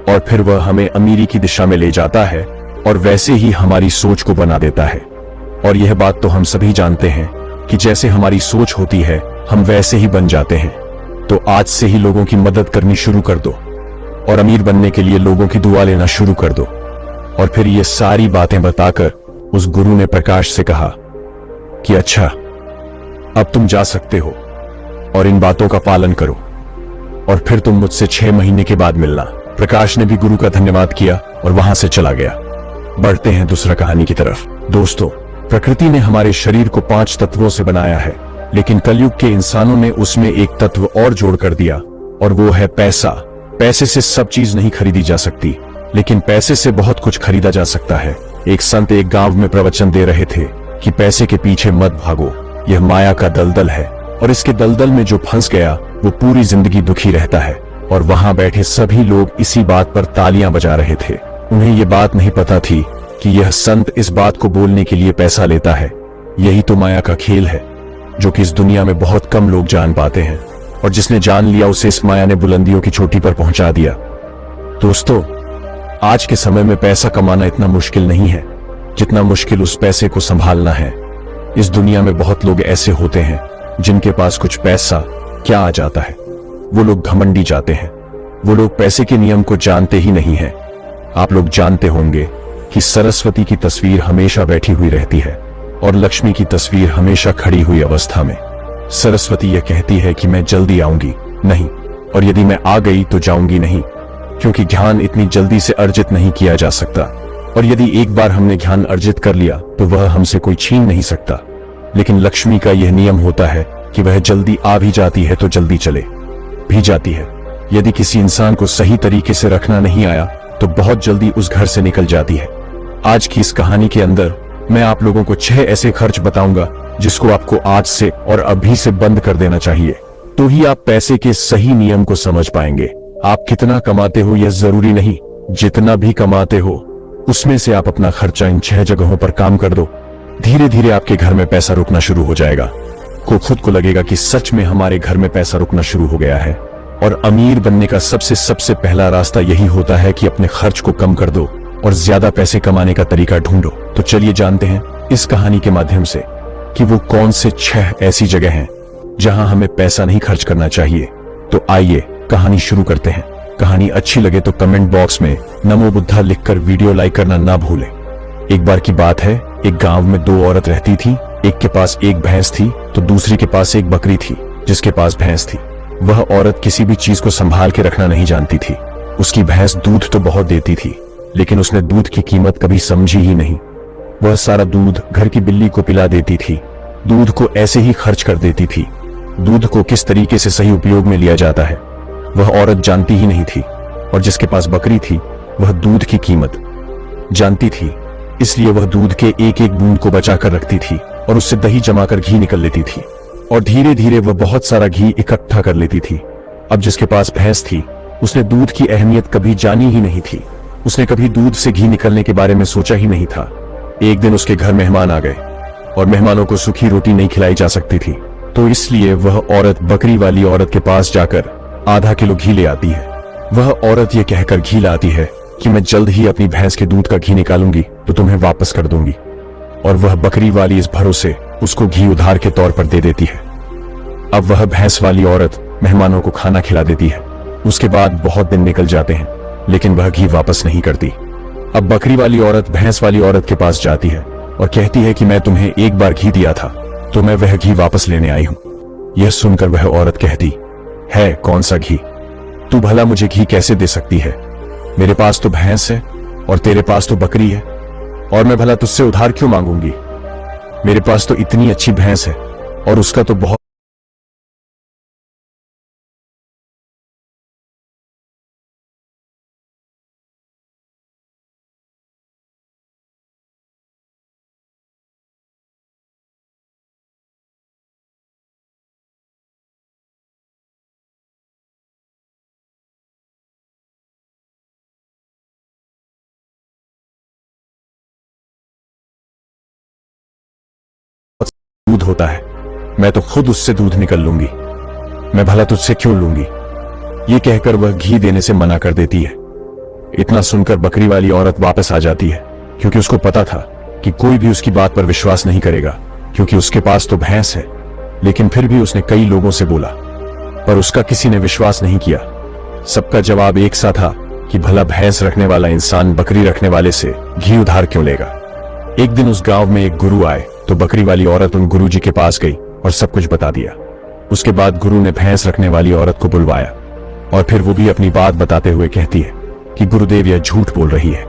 और फिर वह हमें अमीरी की दिशा में ले जाता है और वैसे ही हमारी सोच को बना देता है। और यह बात तो हम सभी जानते हैं कि जैसे हमारी सोच होती है हम वैसे ही बन जाते हैं। तो आज से ही लोगों की मदद करनी शुरू कर दो और अमीर बनने के लिए लोगों की दुआ लेना शुरू कर दो। और फिर ये सारी बातें बताकर उस गुरु ने प्रकाश से कहा कि अच्छा, अब तुम जा सकते हो और इन बातों का पालन करो और फिर तुम मुझसे 6 महीने के बाद मिलना। प्रकाश ने भी गुरु का धन्यवाद किया और वहां से चला गया। बढ़ते हैं दूसरा कहानी की तरफ। दोस्तों, प्रकृति ने हमारे शरीर को 5 तत्वों से बनाया है, लेकिन कलयुग के इंसानों ने उसमें एक तत्व और जोड़ कर दिया और वो है पैसा। पैसे से सब चीज नहीं खरीदी जा सकती, लेकिन पैसे से बहुत कुछ खरीदा जा सकता है। एक संत एक गांव में प्रवचन दे रहे थे कि पैसे के पीछे मत भागो, यह माया का दलदल है और इसके दलदल में जो फंस गया वो पूरी जिंदगी दुखी रहता है। और वहां बैठे सभी लोग इसी बात पर तालियां बजा रहे थे। उन्हें ये बात नहीं पता थी कि यह संत इस बात को बोलने के लिए पैसा लेता है। यही तो माया का खेल है जो कि इस दुनिया में बहुत कम लोग जान पाते हैं और जिसने जान लिया उसे इस माया ने बुलंदियों की चोटी पर पहुंचा दिया। दोस्तों, आज के समय में पैसा कमाना इतना मुश्किल नहीं है जितना मुश्किल उस पैसे को संभालना है। इस दुनिया में बहुत लोग ऐसे होते हैं जिनके पास कुछ पैसा क्या आ जाता है, वो लोग घमंडी जाते हैं। वो लोग पैसे के नियम को जानते ही नहीं है। आप लोग जानते होंगे कि सरस्वती की तस्वीर हमेशा बैठी हुई रहती है और लक्ष्मी की तस्वीर हमेशा खड़ी हुई अवस्था में। सरस्वती यह कहती है कि मैं जल्दी आऊंगी नहीं, और यदि मैं आ गई तो जाऊंगी नहीं, क्योंकि ज्ञान इतनी जल्दी से अर्जित नहीं किया जा सकता, और यदि एक बार हमने ज्ञान अर्जित कर लिया तो वह हमसे कोई छीन नहीं सकता। लेकिन लक्ष्मी का यह नियम होता है कि वह जल्दी आ भी जाती है तो जल्दी चले भी जाती है। यदि किसी इंसान को सही तरीके से रखना नहीं आया तो बहुत जल्दी उस घर से निकल जाती है। आज की इस कहानी के अंदर मैं आप लोगों को 6 ऐसे खर्च बताऊंगा जिसको आपको आज से और अभी से बंद कर देना चाहिए, तो ही आप पैसे के सही नियम को समझ पाएंगे। आप कितना कमाते हो यह जरूरी नहीं, जितना भी कमाते हो उसमें से आप अपना खर्चा इन 6 जगहों पर काम कर दो। धीरे धीरे आपके घर में पैसा रुकना शुरू हो जाएगा। खुद को लगेगा कि सच में हमारे घर में पैसा रुकना शुरू हो गया है। और अमीर बनने का सबसे पहला रास्ता यही होता है कि अपने खर्च को कम कर दो और ज्यादा पैसे कमाने का तरीका ढूंढो। तो चलिए जानते हैं इस कहानी के माध्यम से कि वो कौन से 6 ऐसी जगह हैं जहां हमें पैसा नहीं खर्च करना चाहिए। तो आइए कहानी शुरू करते हैं। कहानी अच्छी लगे तो कमेंट बॉक्स में नमो बुद्धा लिखकर वीडियो लाइक करना ना भूलें। एक बार की बात है, एक गांव में 2 औरत रहती थी। एक के पास एक भैंस थी तो दूसरी के पास एक बकरी थी। जिसके पास भैंस थी वह औरत किसी भी चीज को संभाल के रखना नहीं जानती थी। उसकी भैंस दूध तो बहुत देती थी, लेकिन उसने दूध की कीमत कभी समझी ही नहीं। वह सारा दूध घर की बिल्ली को पिला देती थी, दूध को ऐसे ही खर्च कर देती थी। दूध को किस तरीके से सही उपयोग में लिया जाता है वह औरत जानती ही नहीं थी। और जिसके पास बकरी थी वह दूध की कीमत जानती थी, इसलिए वह दूध के एक एक बूंद को बचा कर रखती थी और उससे दही जमाकर घी निकल लेती थी। और धीरे धीरे वह बहुत सारा घी इकट्ठा कर लेती थी। अब जिसके पास भैंस थी उसने दूध की अहमियत कभी जानी ही नहीं थी। उसने कभी दूध से घी निकलने के बारे में सोचा ही नहीं था। एक दिन उसके घर मेहमान आ गए और मेहमानों को सूखी रोटी नहीं खिलाई जा सकती थी, तो इसलिए वह औरत बकरी वाली औरत के पास जाकर आधा किलो घी ले आती है। वह औरत यह कहकर घी लाती है कि मैं जल्द ही अपनी भैंस के दूध का घी निकालूंगी तो तुम्हें वापस कर दूंगी। और वह बकरी वाली इस भरोसे उसको घी उधार के तौर पर दे देती है। अब वह भैंस वाली औरत मेहमानों को खाना खिला देती है। उसके बाद बहुत दिन निकल जाते हैं, लेकिन वह घी वापस नहीं करती। अब बकरी वाली औरत भैंस वाली औरत के पास जाती है और कहती है कि मैं तुम्हें एक बार घी दिया था तो मैं वह घी वापस लेने आई हूं। यह सुनकर वह औरत कहती है, कौन सा घी? तू भला मुझे घी कैसे दे सकती है? मेरे पास तो भैंस है और तेरे पास तो बकरी है, और मैं भला तुझसे उधार क्यों मांगूंगी? मेरे पास तो इतनी अच्छी भैंस है और उसका तो बहुत दूध होता है। मैं तो खुद उससे दूध निकल लूंगी, मैं भला तुझसे क्यों लूंगी? ये कहकर वह घी देने से मना कर देती है। इतना सुनकर बकरी वाली औरत वापस आ जाती है, क्योंकि उसको पता था कि कोई भी उसकी बात पर विश्वास नहीं करेगा, क्योंकि उसके पास तो भैंस है। लेकिन फिर भी उसने कई लोगों से बोला, पर उसका किसी ने विश्वास नहीं किया। सबका जवाब एक सा था कि भला भैंस रखने वाला इंसान बकरी रखने वाले से घी उधार क्यों लेगा। एक दिन उस गांव में एक गुरु आए तो बकरी वाली औरत उन गुरु जी के पास गई और सब कुछ बता दिया। उसके बाद गुरु ने भैंस रखने वाली औरत को बुलवाया और फिर वो भी अपनी बात बताते हुए कहती है कि गुरुदेव यह झूठ बोल रही है,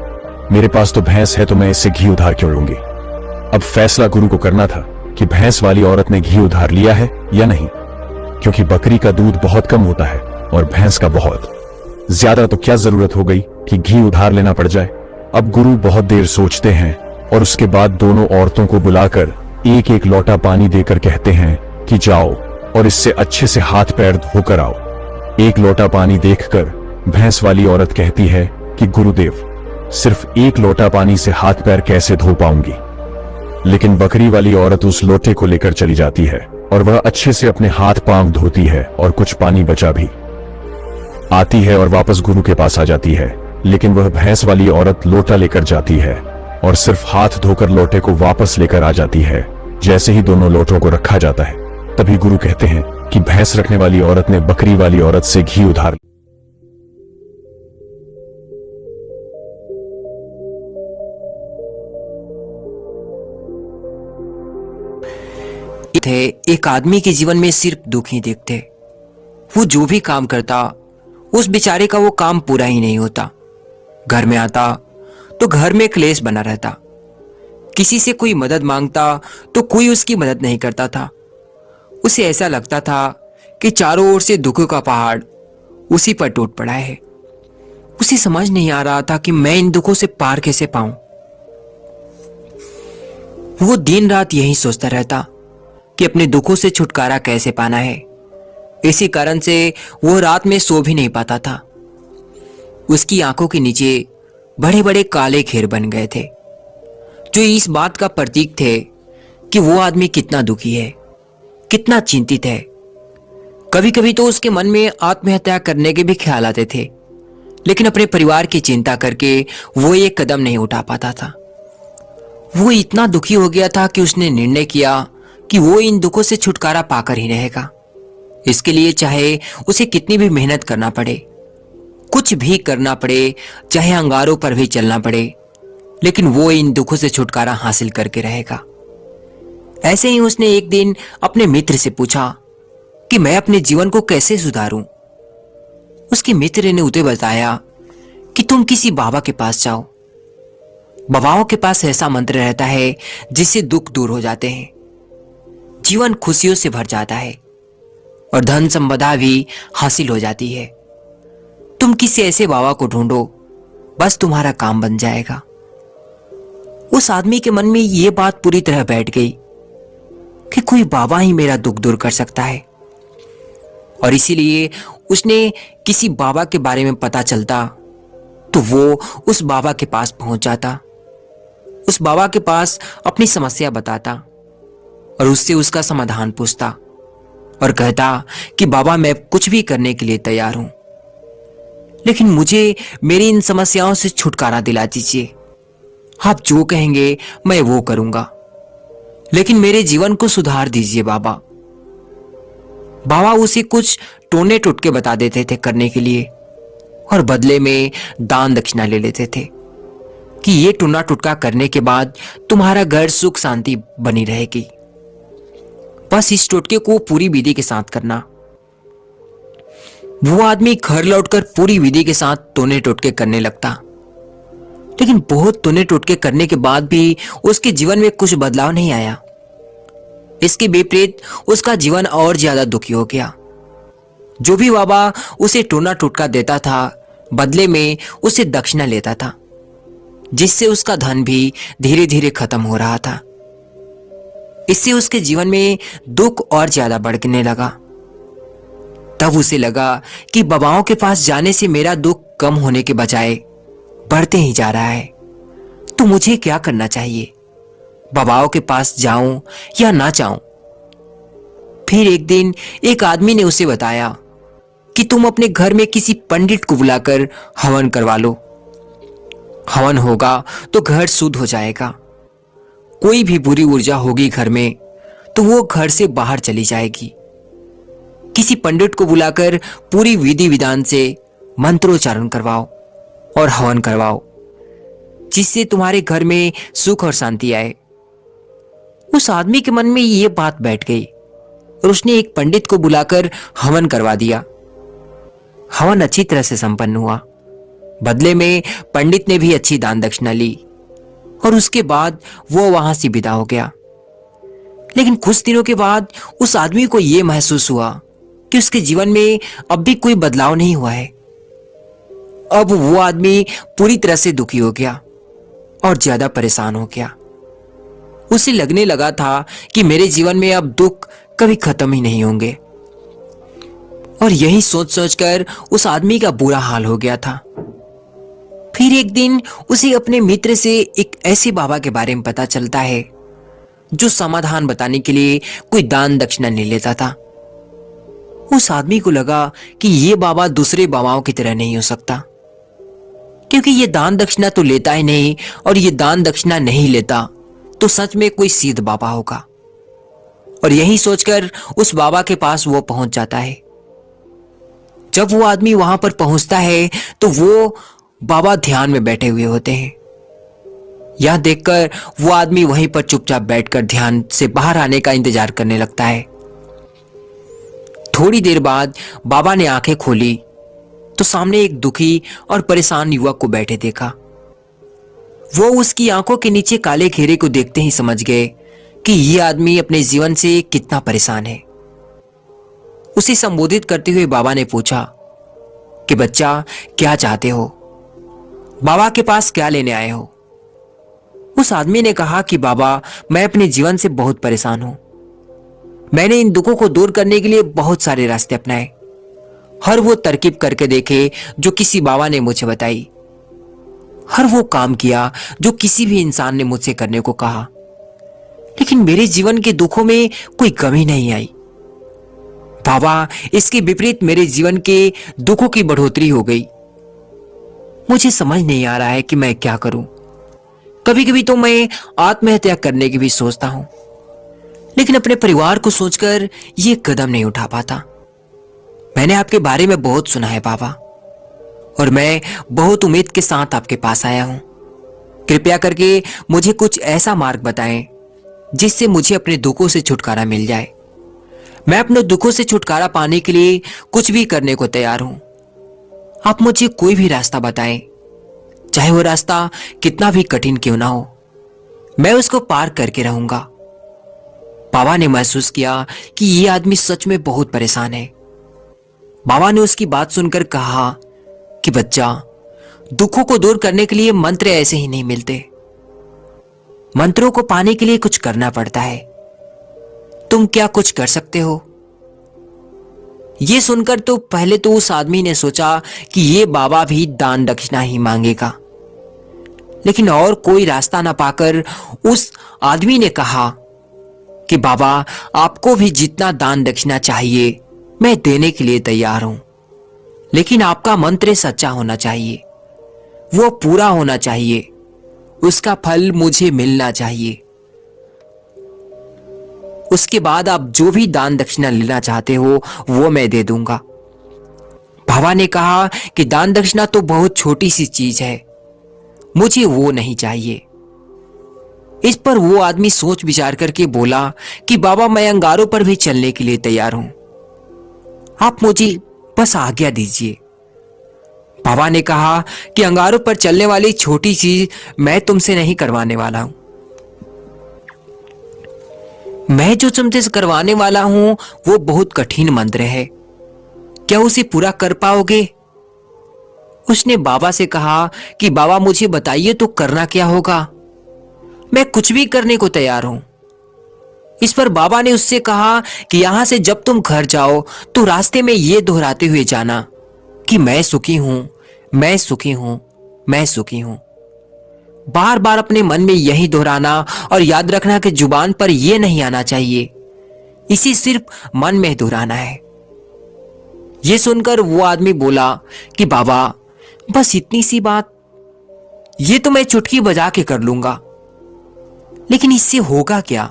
मेरे पास तो भैंस है तो मैं इससे घी उधार क्यों लूंगी। अब फैसला गुरु को करना था कि भैंस वाली औरत ने घी उधार लिया है या नहीं, क्योंकि बकरी का दूध बहुत कम होता है और भैंस का बहुत ज्यादा, तो क्या जरूरत हो गई कि घी उधार लेना पड़ जाए। अब गुरु बहुत देर सोचते हैं और उसके बाद दोनों औरतों को बुलाकर एक एक लोटा पानी देकर कहते हैं कि जाओ और इससे अच्छे से हाथ पैर धोकर आओ। एक लोटा पानी देखकर भैंस वाली औरत कहती है कि गुरुदेव, सिर्फ एक लोटा पानी से हाथ पैर कैसे धो पाऊंगी। लेकिन बकरी वाली औरत उस लोटे को लेकर चली जाती है और वह अच्छे से अपने हाथ पांव धोती है और कुछ पानी बचा भी आती है और वापस गुरु के पास आ जाती है। लेकिन वह भैंस वाली औरत लोटा लेकर जाती है और सिर्फ हाथ धोकर लोटे को वापस लेकर आ जाती है। जैसे ही दोनों लोटों को रखा जाता है तभी गुरु कहते हैं कि भैंस रखने वाली औरत ने बकरी वाली औरत से घी उधार थे एक आदमी के जीवन में सिर्फ दुख ही दिखते। वो जो भी काम करता उस बेचारे का वो काम पूरा ही नहीं होता। घर में आता तो घर में क्लेश बना रहता। किसी से कोई मदद मांगता तो कोई उसकी मदद नहीं करता था। उसे ऐसा लगता था कि चारों ओर से दुखों का पहाड़ उसी पर टूट पड़ा है। उसे समझ नहीं आ रहा था कि मैं इन दुखों से पार कैसे पाऊं। वो दिन रात यही सोचता रहता कि अपने दुखों से छुटकारा कैसे पाना है। इसी कारण से वो रात में सो भी नहीं पाता था। उसकी आंखों के नीचे बड़े बड़े काले घेर बन गए थे, जो इस बात का प्रतीक थे कि वो आदमी कितना दुखी है, कितना चिंतित है। कभी कभी तो उसके मन में आत्महत्या करने के भी ख्याल आते थे, लेकिन अपने परिवार की चिंता करके वो एक कदम नहीं उठा पाता था। वो इतना दुखी हो गया था कि उसने निर्णय किया कि वो इन दुखों से छुटकारा पाकर ही रहेगा। इसके लिए चाहे उसे कितनी भी मेहनत करना पड़े, कुछ भी करना पड़े, चाहे अंगारों पर भी चलना पड़े, लेकिन वो इन दुखों से छुटकारा हासिल करके रहेगा। ऐसे ही उसने एक दिन अपने मित्र से पूछा कि मैं अपने जीवन को कैसे सुधारूं। उसके मित्र ने उसे बताया कि तुम किसी बाबा के पास जाओ। बाबाओं के पास ऐसा मंत्र रहता है जिससे दुख दूर हो जाते हैं, जीवन खुशियों से भर जाता है और धन संपदा भी हासिल हो जाती है। तुम किसी ऐसे बाबा को ढूंढो, बस तुम्हारा काम बन जाएगा। उस आदमी के मन में यह बात पूरी तरह बैठ गई कि कोई बाबा ही मेरा दुख दूर कर सकता है, और इसीलिए उसने किसी बाबा के बारे में पता चलता तो वो उस बाबा के पास पहुंच जाता। उस बाबा के पास अपनी समस्या बताता और उससे उसका समाधान पूछता और कहता कि बाबा मैं कुछ भी करने के लिए तैयार हूं, लेकिन मुझे मेरी इन समस्याओं से छुटकारा दिला दीजिए। आप जो कहेंगे मैं वो करूंगा, लेकिन मेरे जीवन को सुधार दीजिए बाबा। बाबा उसे कुछ टोने टुटके बता देते थे करने के लिए, और बदले में दान दक्षिणा ले लेते थे कि ये टूना टुटका करने के बाद तुम्हारा घर सुख शांति बनी रहेगी। बस इस टोटके को पूरी विधि के साथ करना। वो आदमी घर लौटकर पूरी विधि के साथ टोने टोटके करने लगता, लेकिन बहुत टोने टोटके करने के बाद भी उसके जीवन में कुछ बदलाव नहीं आया। इसके विपरीत उसका जीवन और ज्यादा दुखी हो गया। जो भी बाबा उसे टोना टोटका देता था, बदले में उसे दक्षिणा लेता था, जिससे उसका धन भी धीरे धीरे खत्म हो रहा था। इससे उसके जीवन में दुख और ज्यादा बढ़ने लगा। तब उसे लगा कि बाबाओं के पास जाने से मेरा दुख कम होने के बजाय बढ़ते ही जा रहा है, तो मुझे क्या करना चाहिए? बाबाओं के पास जाऊं या ना जाऊं? फिर एक दिन एक आदमी ने उसे बताया कि तुम अपने घर में किसी पंडित को बुलाकर हवन करवा लो। हवन होगा तो घर शुद्ध हो जाएगा। कोई भी बुरी ऊर्जा होगी घर में तो वो घर से बाहर चली जाएगी। किसी पंडित को बुलाकर पूरी विधि विधान से मंत्रोच्चारण करवाओ और हवन करवाओ, जिससे तुम्हारे घर में सुख और शांति आए। उस आदमी के मन में ये बात बैठ गई और उसने एक पंडित को बुलाकर हवन करवा दिया। हवन अच्छी तरह से संपन्न हुआ। बदले में पंडित ने भी अच्छी दान दक्षिणा ली और उसके बाद वो वहां से विदा हो गया। लेकिन कुछ दिनों के बाद उस आदमी को यह महसूस हुआ कि उसके जीवन में अब भी कोई बदलाव नहीं हुआ है। अब वो आदमी पूरी तरह से दुखी हो गया और ज्यादा परेशान हो गया। उसे लगने लगा था कि मेरे जीवन में अब दुख कभी खत्म ही नहीं होंगे, और यही सोच सोचकर उस आदमी का बुरा हाल हो गया था। फिर एक दिन उसे अपने मित्र से एक ऐसे बाबा के बारे में पता चलता है जो समाधान बताने के लिए कोई दान दक्षिणा नहीं लेता था। उस आदमी को लगा कि ये बाबा दूसरे बाबाओं की तरह नहीं हो सकता, क्योंकि ये दान दक्षिणा तो लेता ही नहीं, और ये दान दक्षिणा नहीं लेता तो सच में कोई सिद्ध बाबा होगा। और यही सोचकर उस बाबा के पास वो पहुंच जाता है। जब वो आदमी वहां पर पहुंचता है तो वो बाबा ध्यान में बैठे हुए होते हैं। यह देखकर वो आदमी वहीं पर चुपचाप बैठकर ध्यान से बाहर आने का इंतजार करने लगता है। थोड़ी देर बाद बाबा ने आंखें खोली तो सामने एक दुखी और परेशान युवक को बैठे देखा। वो उसकी आंखों के नीचे काले घेरे को देखते ही समझ गए कि यह आदमी अपने जीवन से कितना परेशान है। उसे संबोधित करते हुए बाबा ने पूछा कि बच्चा, क्या चाहते हो? बाबा के पास क्या लेने आए हो? उस आदमी ने कहा कि बाबा, मैं अपने जीवन से बहुत परेशान हूं। मैंने इन दुखों को दूर करने के लिए बहुत सारे रास्ते अपनाए, हर वो तरकीब करके देखे जो किसी बाबा ने मुझे बताई, हर वो काम किया जो किसी भी इंसान ने मुझसे करने को कहा, लेकिन मेरे जीवन के दुखों में कोई कमी नहीं आई। बाबा, इसके विपरीत मेरे जीवन के दुखों की बढ़ोतरी हो गई। मुझे समझ नहीं आ रहा है कि मैं क्या करूं। कभी कभी तो मैं आत्महत्या करने की भी सोचता हूं, लेकिन अपने परिवार को सोचकर यह कदम नहीं उठा पाता। मैंने आपके बारे में बहुत सुना है बाबा, और मैं बहुत उम्मीद के साथ आपके पास आया हूं। कृपया करके मुझे कुछ ऐसा मार्ग बताएं जिससे मुझे अपने दुखों से छुटकारा मिल जाए। मैं अपने दुखों से छुटकारा पाने के लिए कुछ भी करने को तैयार हूं। आप मुझे कोई भी रास्ता बताएं, चाहे वो रास्ता कितना भी कठिन क्यों ना हो, मैं उसको पार करके रहूंगा। बाबा ने महसूस किया कि यह आदमी सच में बहुत परेशान है। बाबा ने उसकी बात सुनकर कहा कि बच्चा, दुखों को दूर करने के लिए मंत्र ऐसे ही नहीं मिलते। मंत्रों को पाने के लिए कुछ करना पड़ता है। तुम क्या कुछ कर सकते हो? यह सुनकर तो पहले तो उस आदमी ने सोचा कि ये बाबा भी दान दक्षिणा ही मांगेगा, लेकिन और कोई रास्ता ना पाकर उस आदमी ने कहा कि बाबा, आपको भी जितना दान दक्षिणा चाहिए मैं देने के लिए तैयार हूं, लेकिन आपका मंत्र सच्चा होना चाहिए, वो पूरा होना चाहिए, उसका फल मुझे मिलना चाहिए। उसके बाद आप जो भी दान दक्षिणा लेना चाहते हो वो मैं दे दूंगा। बाबा ने कहा कि दान दक्षिणा तो बहुत छोटी सी चीज है, मुझे वो नहीं चाहिए। इस पर वो आदमी सोच विचार करके बोला कि बाबा, मैं अंगारों पर भी चलने के लिए तैयार हूं, आप मुझे बस आज्ञा दीजिए। बाबा ने कहा कि अंगारों पर चलने वाली छोटी चीज मैं तुमसे नहीं करवाने वाला हूं। मैं जो तुमसे करवाने वाला हूं वो बहुत कठिन मंत्र है, क्या उसे पूरा कर पाओगे? उसने बाबा से कहा कि बाबा, मुझे बताइए तो करना क्या होगा, मैं कुछ भी करने को तैयार हूं। इस पर बाबा ने उससे कहा कि यहां से जब तुम घर जाओ तो रास्ते में यह दोहराते हुए जाना कि मैं सुखी हूं, मैं सुखी हूं, मैं सुखी हूं। बार बार अपने मन में यही दोहराना, और याद रखना कि जुबान पर यह नहीं आना चाहिए, इसी सिर्फ मन में दोहराना है। यह सुनकर वो आदमी बोला कि बाबा, बस इतनी सी बात, ये तो मैं चुटकी बजा के कर लूंगा, लेकिन इससे होगा क्या?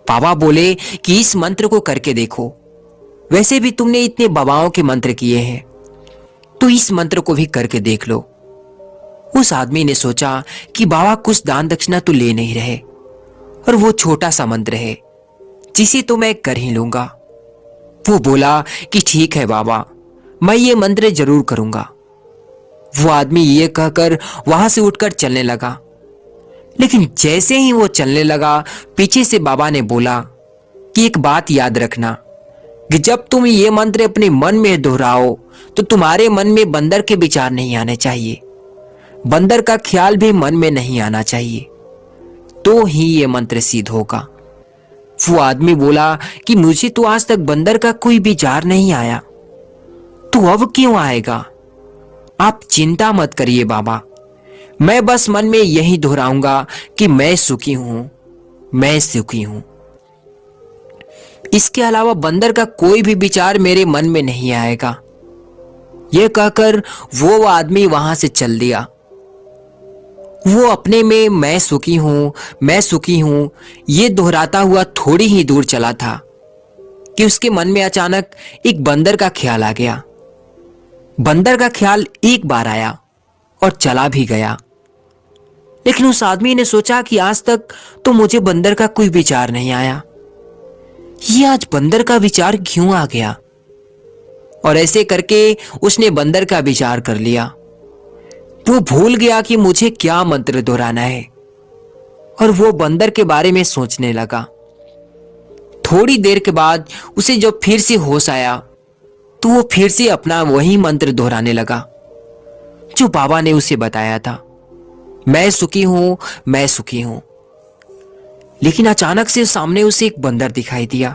बाबा बोले कि इस मंत्र को करके देखो, वैसे भी तुमने इतने बाबाओं के मंत्र किए हैं, तो इस मंत्र को भी करके देख लो। उस आदमी ने सोचा कि बाबा कुछ दान दक्षिणा तो ले नहीं रहे, और वो छोटा सा मंत्र है जिसे तो मैं कर ही लूंगा। वो बोला कि ठीक है बाबा, मैं ये मंत्र जरूर करूंगा। वो आदमी ये कहकर वहां से उठकर चलने लगा, लेकिन जैसे ही वो चलने लगा, पीछे से बाबा ने बोला कि एक बात याद रखना कि जब तुम ये मंत्र अपने मन में दोहराओ तो तुम्हारे मन में बंदर के विचार नहीं आने चाहिए, बंदर का ख्याल भी मन में नहीं आना चाहिए, तो ही ये मंत्र सिद्ध होगा। वो आदमी बोला कि मुझे तो आज तक बंदर का कोई विचार नहीं आया, तो अब क्यों आएगा? आप चिंता मत करिए बाबा, मैं बस मन में यही दोहराऊंगा कि मैं सुखी हूं, मैं सुखी हूं। इसके अलावा बंदर का कोई भी विचार मेरे मन में नहीं आएगा। यह कहकर वो आदमी वहां से चल दिया। वो अपने में मैं सुखी हूं, मैं सुखी हूं ये दोहराता हुआ थोड़ी ही दूर चला था कि उसके मन में अचानक एक बंदर का ख्याल आ गया। बंदर का ख्याल एक बार आया और चला भी गया। लेकिन उस आदमी ने सोचा कि आज तक तो मुझे बंदर का कोई विचार नहीं आया, ये आज बंदर का विचार क्यों आ गया। और ऐसे करके उसने बंदर का विचार कर लिया। वो भूल गया कि मुझे क्या मंत्र दोहराना है और वो बंदर के बारे में सोचने लगा। थोड़ी देर के बाद उसे जब फिर से होश आया तो वो फिर से अपना वही मंत्र दोहराने लगा जो बाबा ने उसे बताया था, मैं सुखी हूं, मैं सुखी हूं। लेकिन अचानक से सामने उसे एक बंदर दिखाई दिया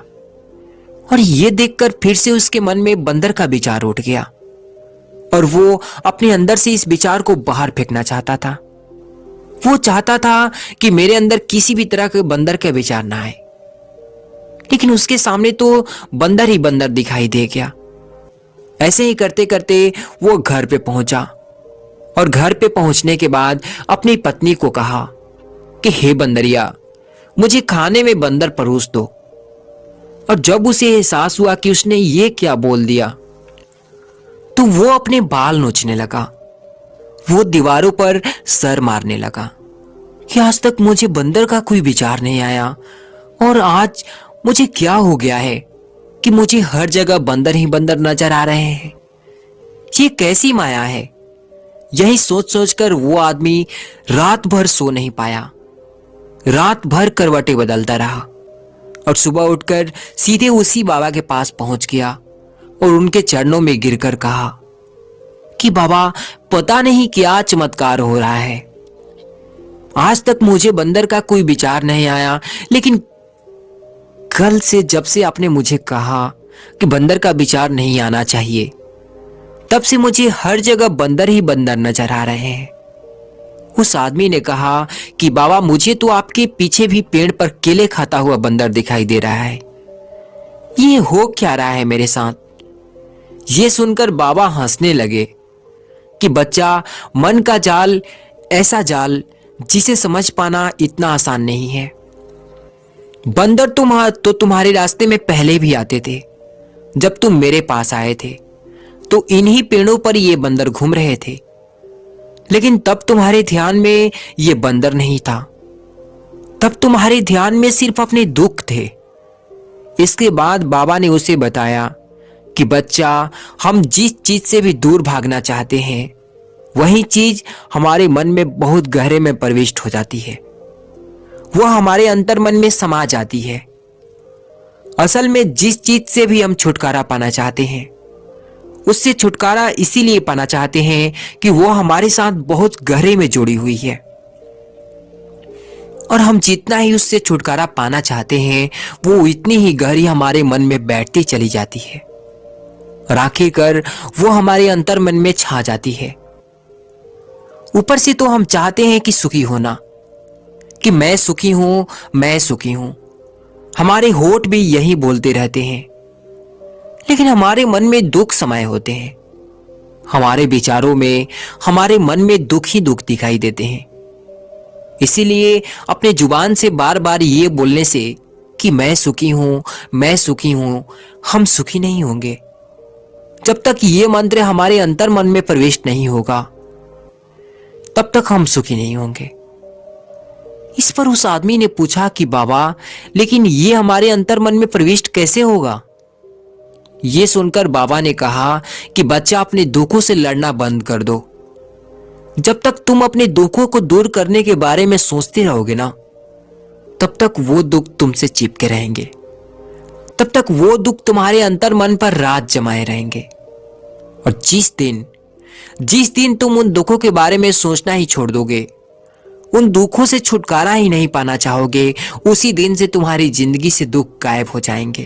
और ये देखकर फिर से उसके मन में बंदर का विचार उठ गया और वो अपने अंदर से इस विचार को बाहर फेंकना चाहता था। वो चाहता था कि मेरे अंदर किसी भी तरह के बंदर का विचार ना आए, लेकिन उसके सामने तो बंदर ही बंदर दिखाई दे गया। ऐसे ही करते करते वो घर पे पहुंचा और घर पे पहुंचने के बाद अपनी पत्नी को कहा कि हे बंदरिया, मुझे खाने में बंदर परोस दो। और जब उसे एहसास हुआ कि उसने ये क्या बोल दिया तो वो अपने बाल नोचने लगा। वो दीवारों पर सर मारने लगा कि आज तक मुझे बंदर का कोई विचार नहीं आया और आज मुझे क्या हो गया है कि मुझे हर जगह बंदर ही बंदर नजर आ रहे हैं। ये कैसी माया है। यही सोच सोचकर वो आदमी रात भर सो नहीं पाया। रात भर करवटें बदलता रहा और सुबह उठकर सीधे उसी बाबा के पास पहुंच गया और उनके चरणों में गिरकर कहा कि बाबा, पता नहीं क्या चमत्कार हो रहा है। आज तक मुझे बंदर का कोई विचार नहीं आया, लेकिन कल से जब से आपने मुझे कहा कि बंदर का विचार नहीं आना चाहिए, तब से मुझे हर जगह बंदर ही बंदर नजर आ रहे हैं। उस आदमी ने कहा कि बाबा, मुझे तो आपके पीछे भी पेड़ पर केले खाता हुआ बंदर दिखाई दे रहा है। ये हो क्या रहा है मेरे साथ। ये सुनकर बाबा हंसने लगे कि बच्चा, मन का जाल ऐसा जाल जिसे समझ पाना इतना आसान नहीं है। बंदर तो तुम्हारे रास्ते में पहले भी आते थे। जब तुम मेरे पास आए थे तो इन्हीं पेड़ों पर ये बंदर घूम रहे थे, लेकिन तब तुम्हारे ध्यान में ये बंदर नहीं था। तब तुम्हारे ध्यान में सिर्फ अपने दुख थे। इसके बाद बाबा ने उसे बताया कि बच्चा, हम जिस चीज से भी दूर भागना चाहते हैं वही चीज हमारे मन में बहुत गहरे में प्रविष्ट हो जाती है। वह हमारे अंतर मन में समा जाती है। असल में जिस चीज से भी हम छुटकारा पाना चाहते हैं, उससे छुटकारा इसीलिए पाना चाहते हैं कि वो हमारे साथ बहुत गहरे में जुड़ी हुई है। और हम जितना ही उससे छुटकारा पाना चाहते हैं वो इतनी ही गहरी हमारे मन में बैठती चली जाती है और आखिरकार वो हमारे अंतर मन में छा जाती है। ऊपर से तो हम चाहते हैं कि सुखी होना, कि मैं सुखी हूं, मैं सुखी हूं। हमारे होठ भी यही बोलते रहते हैं, लेकिन हमारे मन में दुख समाये होते हैं। हमारे विचारों में, हमारे मन में दुख ही दुख दिखाई देते हैं। इसीलिए अपने जुबान से बार बार ये बोलने से कि मैं सुखी हूं, मैं सुखी हूं, हम सुखी नहीं होंगे। जब तक ये मंत्र हमारे अंतर मन में प्रविष्ट नहीं होगा तब तक हम सुखी नहीं होंगे। इस पर उस आदमी ने पूछा कि बाबा, लेकिन ये हमारे अंतर मन में प्रविष्ट कैसे होगा। ये सुनकर बाबा ने कहा कि बच्चा, अपने दुखों से लड़ना बंद कर दो। जब तक तुम अपने दुखों को दूर करने के बारे में सोचते रहोगे ना, तब तक वो दुख तुमसे चिपके रहेंगे। तब तक वो दुख तुम्हारे अंतर मन पर राज जमाए रहेंगे। और जिस दिन तुम उन दुखों के बारे में सोचना ही छोड़ दोगे, उन दुखों से छुटकारा ही नहीं पाना चाहोगे, उसी दिन से तुम्हारी जिंदगी से दुख गायब हो जाएंगे।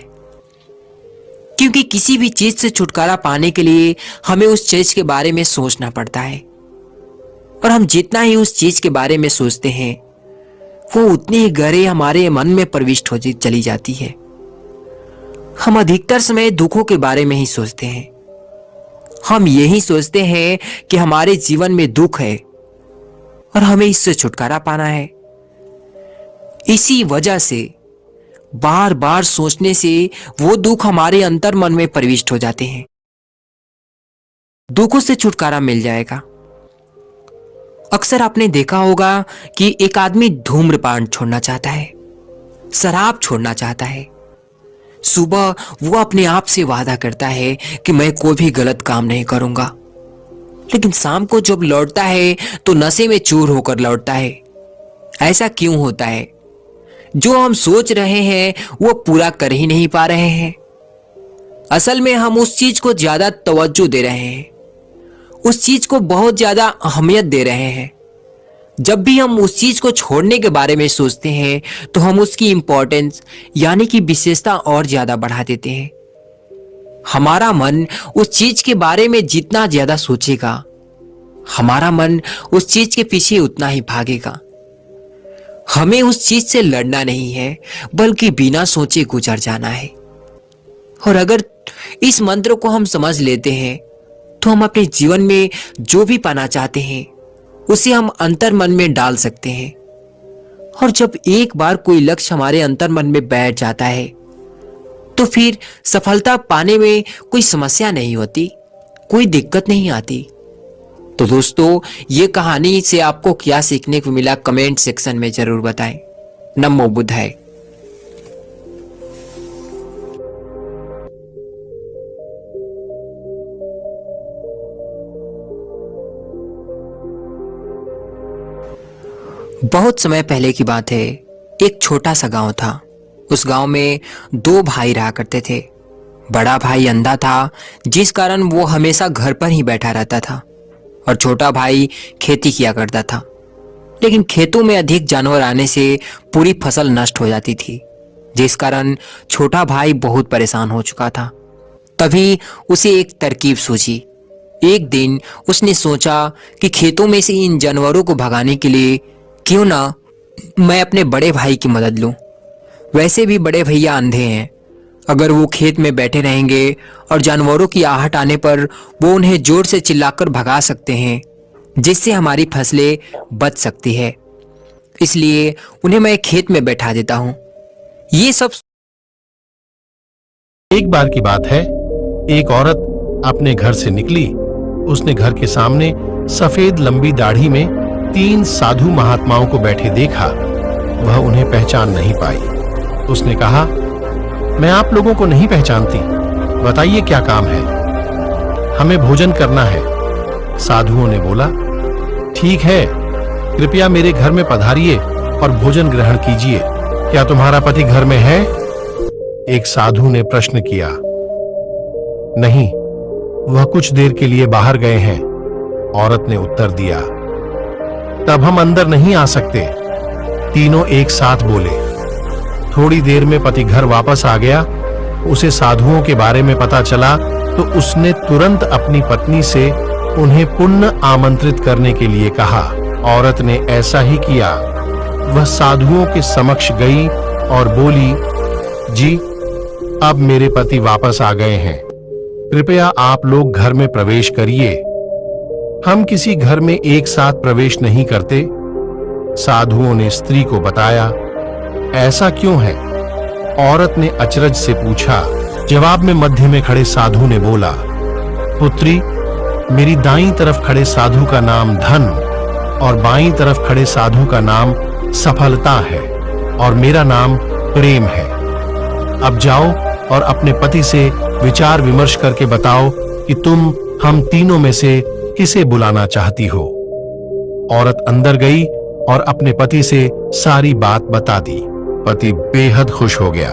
क्योंकि किसी भी चीज से छुटकारा पाने के लिए हमें उस चीज के बारे में सोचना पड़ता है, और हम जितना ही उस चीज के बारे में सोचते हैं वो उतनी ही गहरे हमारे मन में प्रविष्ट हो चली जाती है। हम अधिकतर समय दुखों के बारे में ही सोचते हैं। हम यही सोचते हैं कि हमारे जीवन में दुख है और हमें इससे छुटकारा पाना है। इसी वजह से बार बार सोचने से वो दुख हमारे अंतर मन में प्रविष्ट हो जाते हैं। दुखों से छुटकारा मिल जाएगा। अक्सर आपने देखा होगा कि एक आदमी धूम्रपान छोड़ना चाहता है, शराब छोड़ना चाहता है। सुबह वो अपने आप से वादा करता है कि मैं कोई भी गलत काम नहीं करूंगा, लेकिन शाम को जब लौटता है तो नशे में चूर होकर लौटता है। ऐसा क्यों होता है? जो हम सोच रहे हैं वो पूरा कर ही नहीं पा रहे हैं। असल में हम उस चीज को ज्यादा तवज्जो दे रहे हैं, उस चीज को बहुत ज्यादा अहमियत दे रहे हैं। जब भी हम उस चीज को छोड़ने के बारे में सोचते हैं तो हम उसकी इंपॉर्टेंस यानी कि विशेषता और ज्यादा बढ़ा देते हैं। हमारा मन उस चीज के बारे में जितना ज्यादा सोचेगा, हमारा मन उस चीज के पीछे उतना ही भागेगा। हमें उस चीज से लड़ना नहीं है, बल्कि बिना सोचे गुजर जाना है। और अगर इस मंत्र को हम समझ लेते हैं तो हम अपने जीवन में जो भी पाना चाहते हैं उसे हम अंतर मन में डाल सकते हैं। और जब एक बार कोई लक्ष्य हमारे अंतर मन में बैठ जाता है तो फिर सफलता पाने में कोई समस्या नहीं होती, कोई दिक्कत नहीं आती। तो दोस्तों, ये कहानी से आपको क्या सीखने को मिला कमेंट सेक्शन में जरूर बताएं। नमो बुद्धाय। बहुत समय पहले की बात है। एक छोटा सा गांव था। उस गांव में दो भाई रहा करते थे। बड़ा भाई अंधा था, जिस कारण वो हमेशा घर पर ही बैठा रहता था, और छोटा भाई खेती किया करता था। लेकिन खेतों में अधिक जानवर आने से पूरी फसल नष्ट हो जाती थी, जिस कारण छोटा भाई बहुत परेशान हो चुका था। तभी उसे एक तरकीब सूझी। एक दिन उसने सोचा कि खेतों में से इन जानवरों को भगाने के लिए क्यों ना मैं अपने बड़े भाई की मदद लूं। वैसे भी बड़े भैया अंधे हैं। अगर वो खेत में बैठे रहेंगे और जानवरों की आहट आने पर वो उन्हें जोर से चिल्लाकर भगा सकते हैं, जिससे हमारी फसलें बच सकती है। इसलिए उन्हें मैं खेत में बैठा देता हूं। ये सब एक बार की बात है, एक औरत अपने घर से निकली। उसने घर के सामने सफेद लंबी दाढ़ी में 3 साधु महात्माओं को बैठे देखा। वह उन्हें पहचान नहीं पाई। उसने कहा, मैं आप लोगों को नहीं पहचानती, बताइए क्या काम है? हमें भोजन करना है। साधुओं ने बोला, ठीक है, कृपया मेरे घर में पधारिए और भोजन ग्रहण कीजिए। क्या तुम्हारा पति घर में है? एक साधु ने प्रश्न किया। नहीं, वह कुछ देर के लिए बाहर गए हैं, औरत ने उत्तर दिया। तब हम अंदर नहीं आ सकते, तीनों एक साथ बोले। थोड़ी देर में पति घर वापस आ गया। उसे साधुओं के बारे में पता चला तो उसने तुरंत अपनी पत्नी से उन्हें पुण्य आमंत्रित करने के लिए कहा। औरत ने ऐसा ही किया। वह साधुओं के समक्ष गई और बोली, जी, अब मेरे पति वापस आ गए हैं, कृपया आप लोग घर में प्रवेश करिए। हम किसी घर में एक साथ प्रवेश नहीं करते। साधुओं ने स्त्री को बताया। ऐसा क्यों है? औरत ने अचरज से पूछा। जवाब में मध्य में खड़े साधु ने बोला, पुत्री, मेरी दाईं तरफ खड़े साधु का नाम धन और बाईं तरफ खड़े साधु का नाम सफलता है, और मेरा नाम प्रेम है। अब जाओ और अपने पति से विचार विमर्श करके बताओ कि तुम हम तीनों में से किसे बुलाना चाहती हो। औरत अंदर गई और अपने पति से सारी बात बता दी। पति बेहद खुश हो गया।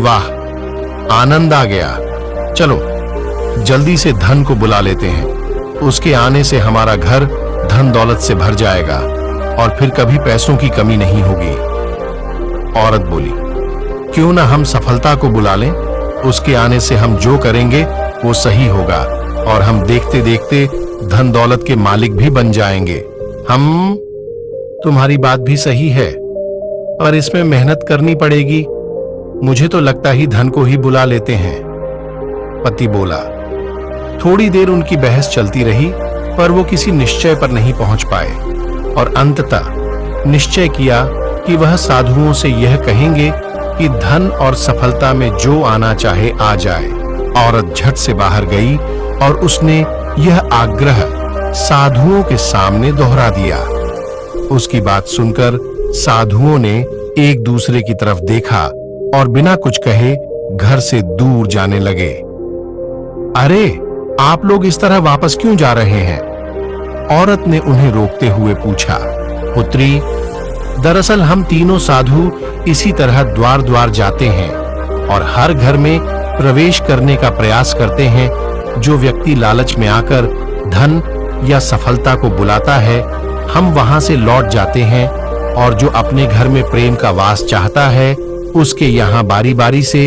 वाह, आनंद आ गया। चलो जल्दी से धन को बुला लेते हैं। उसके आने से हमारा घर धन दौलत से भर जाएगा और फिर कभी पैसों की कमी नहीं होगी। औरत बोली, क्यों ना हम सफलता को बुला लें? उसके आने से हम जो करेंगे वो सही होगा और हम देखते देखते धन दौलत के मालिक भी बन जाएंगे। हम तुम्हारी बात भी सही है, पर इसमें मेहनत करनी पड़ेगी। मुझे तो लगता ही धन को ही बुला लेते हैं। पति बोला। थोड़ी देर उनकी बहस चलती रही, पर वो किसी निश्चय पर नहीं पहुंच पाए और अंततः निश्चय किया कि वह साधुओं से यह कहेंगे कि धन और सफलता में जो आना चाहे आ जाए। औरत झट से बाहर गई और उसने यह आग्रह साधुओं के सामने दोहरा दिया। उसकी बात सुनकर साधुओं ने एक दूसरे की तरफ देखा और बिना कुछ कहे घर से दूर जाने लगे। अरे, आप लोग इस तरह वापस क्यों जा रहे हैं? औरत ने उन्हें रोकते हुए पूछा। पुत्री, दरअसल हम तीनों साधु इसी तरह द्वार द्वार जाते हैं और हर घर में प्रवेश करने का प्रयास करते हैं। जो व्यक्ति लालच में आकर धन या सफलता को बुलाता है, हम वहां से लौट जाते हैं, और जो अपने घर में प्रेम का वास चाहता है, उसके यहाँ बारी बारी से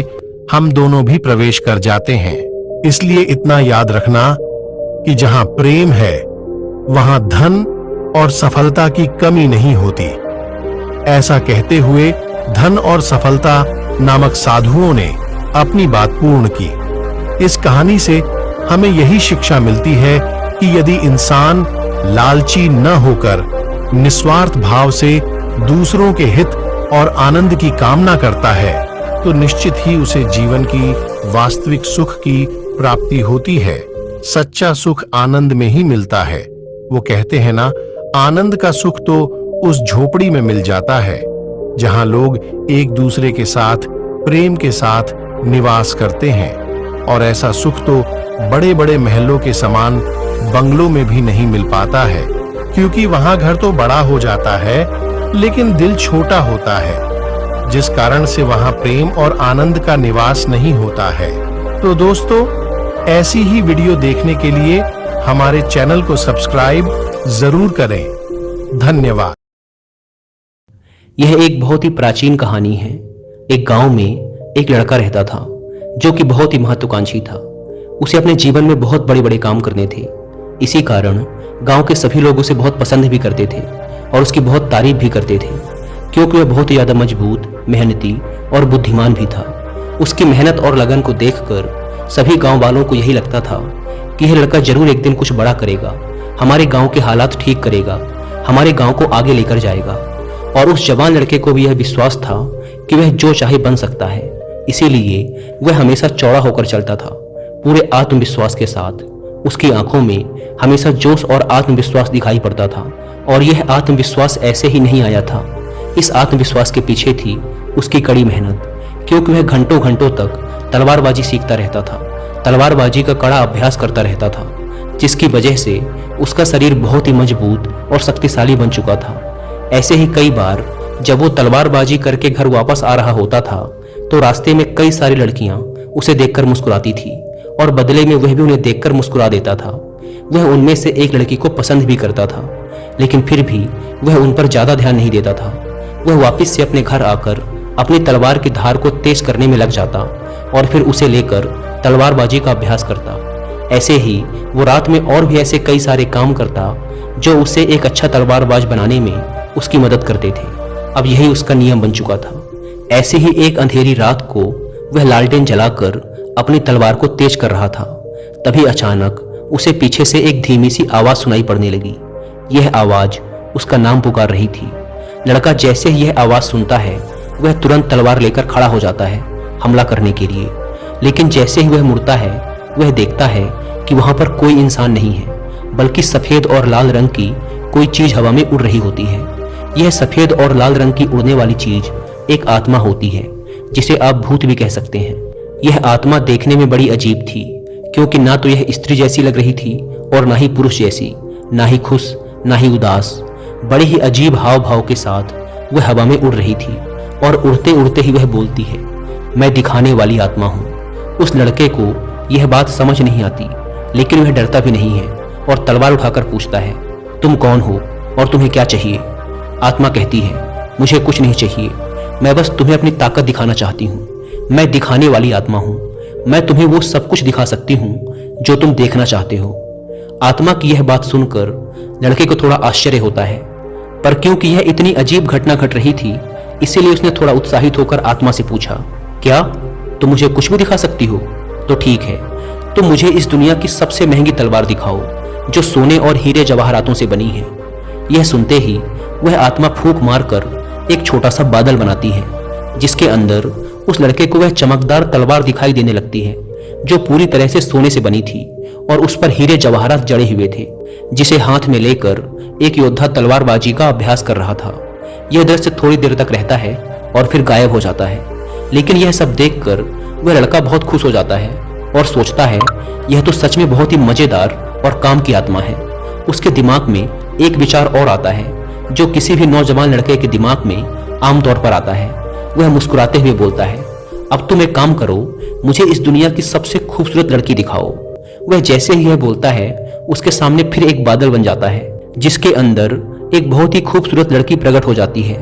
हम दोनों भी प्रवेश कर जाते हैं। इसलिए इतना याद रखना कि जहां प्रेम है, वहां धन और सफलता की कमी नहीं होती। ऐसा कहते हुए धन और सफलता नामक साधुओं ने अपनी बात पूर्ण की। इस कहानी से हमें यही शिक्षा मिलती है कि यदि इंसान लालची न होकर निस्वार्थ भाव से दूसरों के हित और आनंद की कामना करता है, तो निश्चित ही उसे जीवन की वास्तविक सुख की प्राप्ति होती है। सच्चा सुख आनंद में ही मिलता है। वो कहते हैं ना, आनंद का सुख तो उस झोपड़ी में मिल जाता है जहां लोग एक दूसरे के साथ प्रेम के साथ निवास करते हैं। और ऐसा सुख तो बड़े बड़े महलों के समान बंगलों में भी नहीं मिल पाता है, क्योंकि वहां घर तो बड़ा हो जाता है लेकिन दिल छोटा होता है, जिस कारण से वहां प्रेम और आनंद का निवास नहीं होता है। तो दोस्तों, ऐसी ही वीडियो देखने के लिए हमारे चैनल को सब्सक्राइब जरूर करें। धन्यवाद। यह एक बहुत ही प्राचीन कहानी है। एक गांव में एक लड़का रहता था जो कि बहुत ही महत्वाकांक्षी था। उसे अपने जीवन में बहुत बड़े बड़े काम करने थे। इसी कारण गांव के सभी लोग उसे बहुत पसंद भी करते थे और उसकी बहुत तारीफ भी करते थे, क्योंकि वह बहुत ही ज्यादा मजबूत, मेहनती और बुद्धिमान भी था। उसकी मेहनत और लगन को देखकर सभी गांव वालों को यही लगता था कि यह लड़का जरूर एक दिन कुछ बड़ा करेगा, हमारे गांव के हालात ठीक करेगा, हमारे गांव को आगे लेकर जाएगा। और उस जवान लड़के को भी यह विश्वास था कि वह जो चाहे बन सकता है। इसीलिए वह हमेशा चौड़ा होकर चलता था, पूरे आत्मविश्वास के साथ। उसकी आंखों में हमेशा जोश और आत्मविश्वास दिखाई पड़ता था। और यह आत्मविश्वास ऐसे ही नहीं आया था। इस आत्मविश्वास के पीछे थी उसकी कड़ी मेहनत, क्योंकि वह घंटों घंटों तक तलवारबाजी सीखता रहता था, तलवारबाजी का कड़ा अभ्यास करता रहता था, जिसकी वजह से उसका शरीर बहुत ही मजबूत और शक्तिशाली बन चुका था। ऐसे ही कई बार जब वो तलवारबाजी करके घर वापस आ रहा होता था, तो रास्ते में कई सारी लड़कियां उसे देखकर मुस्कुराती थी और बदले में वह भी उन्हें देखकर मुस्कुरा देता था। वह उनमें से एक लड़की को पसंद भी करता था, लेकिन फिर भी वह उन पर ज्यादा ध्यान नहीं देता था। वह वापस से अपने घर आकर अपनी तलवार की धार को तेज करने में लग जाता और फिर उसे लेकर तलवारबाजी का अभ्यास करता। ऐसे ही वो रात में और भी ऐसे कई सारे काम करता जो उसे एक अच्छा तलवारबाज बनाने में उसकी मदद करते थे। अब यही उसका नियम बन चुका था। ऐसे ही एक अंधेरी रात को वह लालटेन जलाकर अपनी तलवार को तेज कर रहा था। तभी अचानक उसे पीछे से एक धीमी सी आवाज सुनाई पड़ने लगी। यह आवाज उसका नाम पुकार रही थी। लड़का जैसे ही यह आवाज सुनता है, वह तुरंत तलवार लेकर खड़ा हो जाता है हमला करने के लिए। लेकिन जैसे ही वह मुड़ता है, वह देखता है कि वहां पर कोई इंसान नहीं है, बल्कि सफेद और लाल रंग की कोई चीज हवा में उड़ रही होती है। यह सफेद और लाल रंग की उड़ने वाली चीज एक आत्मा होती है, जिसे आप भूत भी कह सकते हैं। यह आत्मा देखने में बड़ी अजीब थी, क्योंकि ना तो यह स्त्री जैसी लग रही थी और ना ही पुरुष जैसी, ना ही खुश ना ही उदास। बड़े ही अजीब हाव भाव के साथ वह हवा में उड़ रही थी और उड़ते उड़ते ही वह बोलती है, मैं दिखाने वाली आत्मा हूँ। उस लड़के को यह बात समझ नहीं आती, लेकिन वह डरता भी नहीं है और तलवार उठाकर पूछता है, तुम कौन हो और तुम्हें क्या चाहिए? आत्मा कहती है, मुझे कुछ नहीं चाहिए, मैं बस तुम्हें अपनी ताकत दिखाना चाहती हूँ। मैं दिखाने वाली आत्मा हूँ, मैं तुम्हें वो सब कुछ दिखा सकती हूँ जो तुम देखना चाहते हो। आत्मा की यह बात सुनकर लड़के को थोड़ा आश्चर्य होता है, पर क्योंकि यह इतनी अजीब घटना घट रही थी, इसीलिए उसने थोड़ा उत्साहित होकर आत्मा से पूछा, क्या तुम मुझे कुछ भी दिखा सकती हो? तो ठीक है, तुम मुझे इस दुनिया की सबसे महंगी तलवार दिखाओ, जो सोने और हीरे जवाहरातों से बनी है। यह सुनते ही वह आत्मा फूंक मारकर एक छोटा सा बादल बनाती है, जिसके अंदर उस लड़के को वह चमकदार तलवार दिखाई देने लगती है, जो पूरी तरह से सोने से बनी थी और उस पर हीरे जवाहरात जड़े हुए थे। जिसे हाथ में लेकर एक योद्धा तलवारबाजी का अभ्यास कर रहा था। यह दृश्य थोड़ी देर तक रहता है और फिर गायब हो जाता है। लेकिन यह सब देखकर वह लड़का बहुत खुश हो जाता है और सोचता है यह तो सच में बहुत ही मजेदार और काम की आत्मा है। उसके दिमाग में एक विचार और आता है जो किसी भी नौजवान लड़के के दिमाग में आमतौर पर आता है। वह मुस्कुराते हुए बोलता है, अब तुम एक काम करो, मुझे इस दुनिया की सबसे खूबसूरत लड़की दिखाओ। वह जैसे ही यह बोलता है उसके सामने फिर एक बादल बन जाता है जिसके अंदर एक बहुत ही खूबसूरत लड़की प्रकट हो जाती है।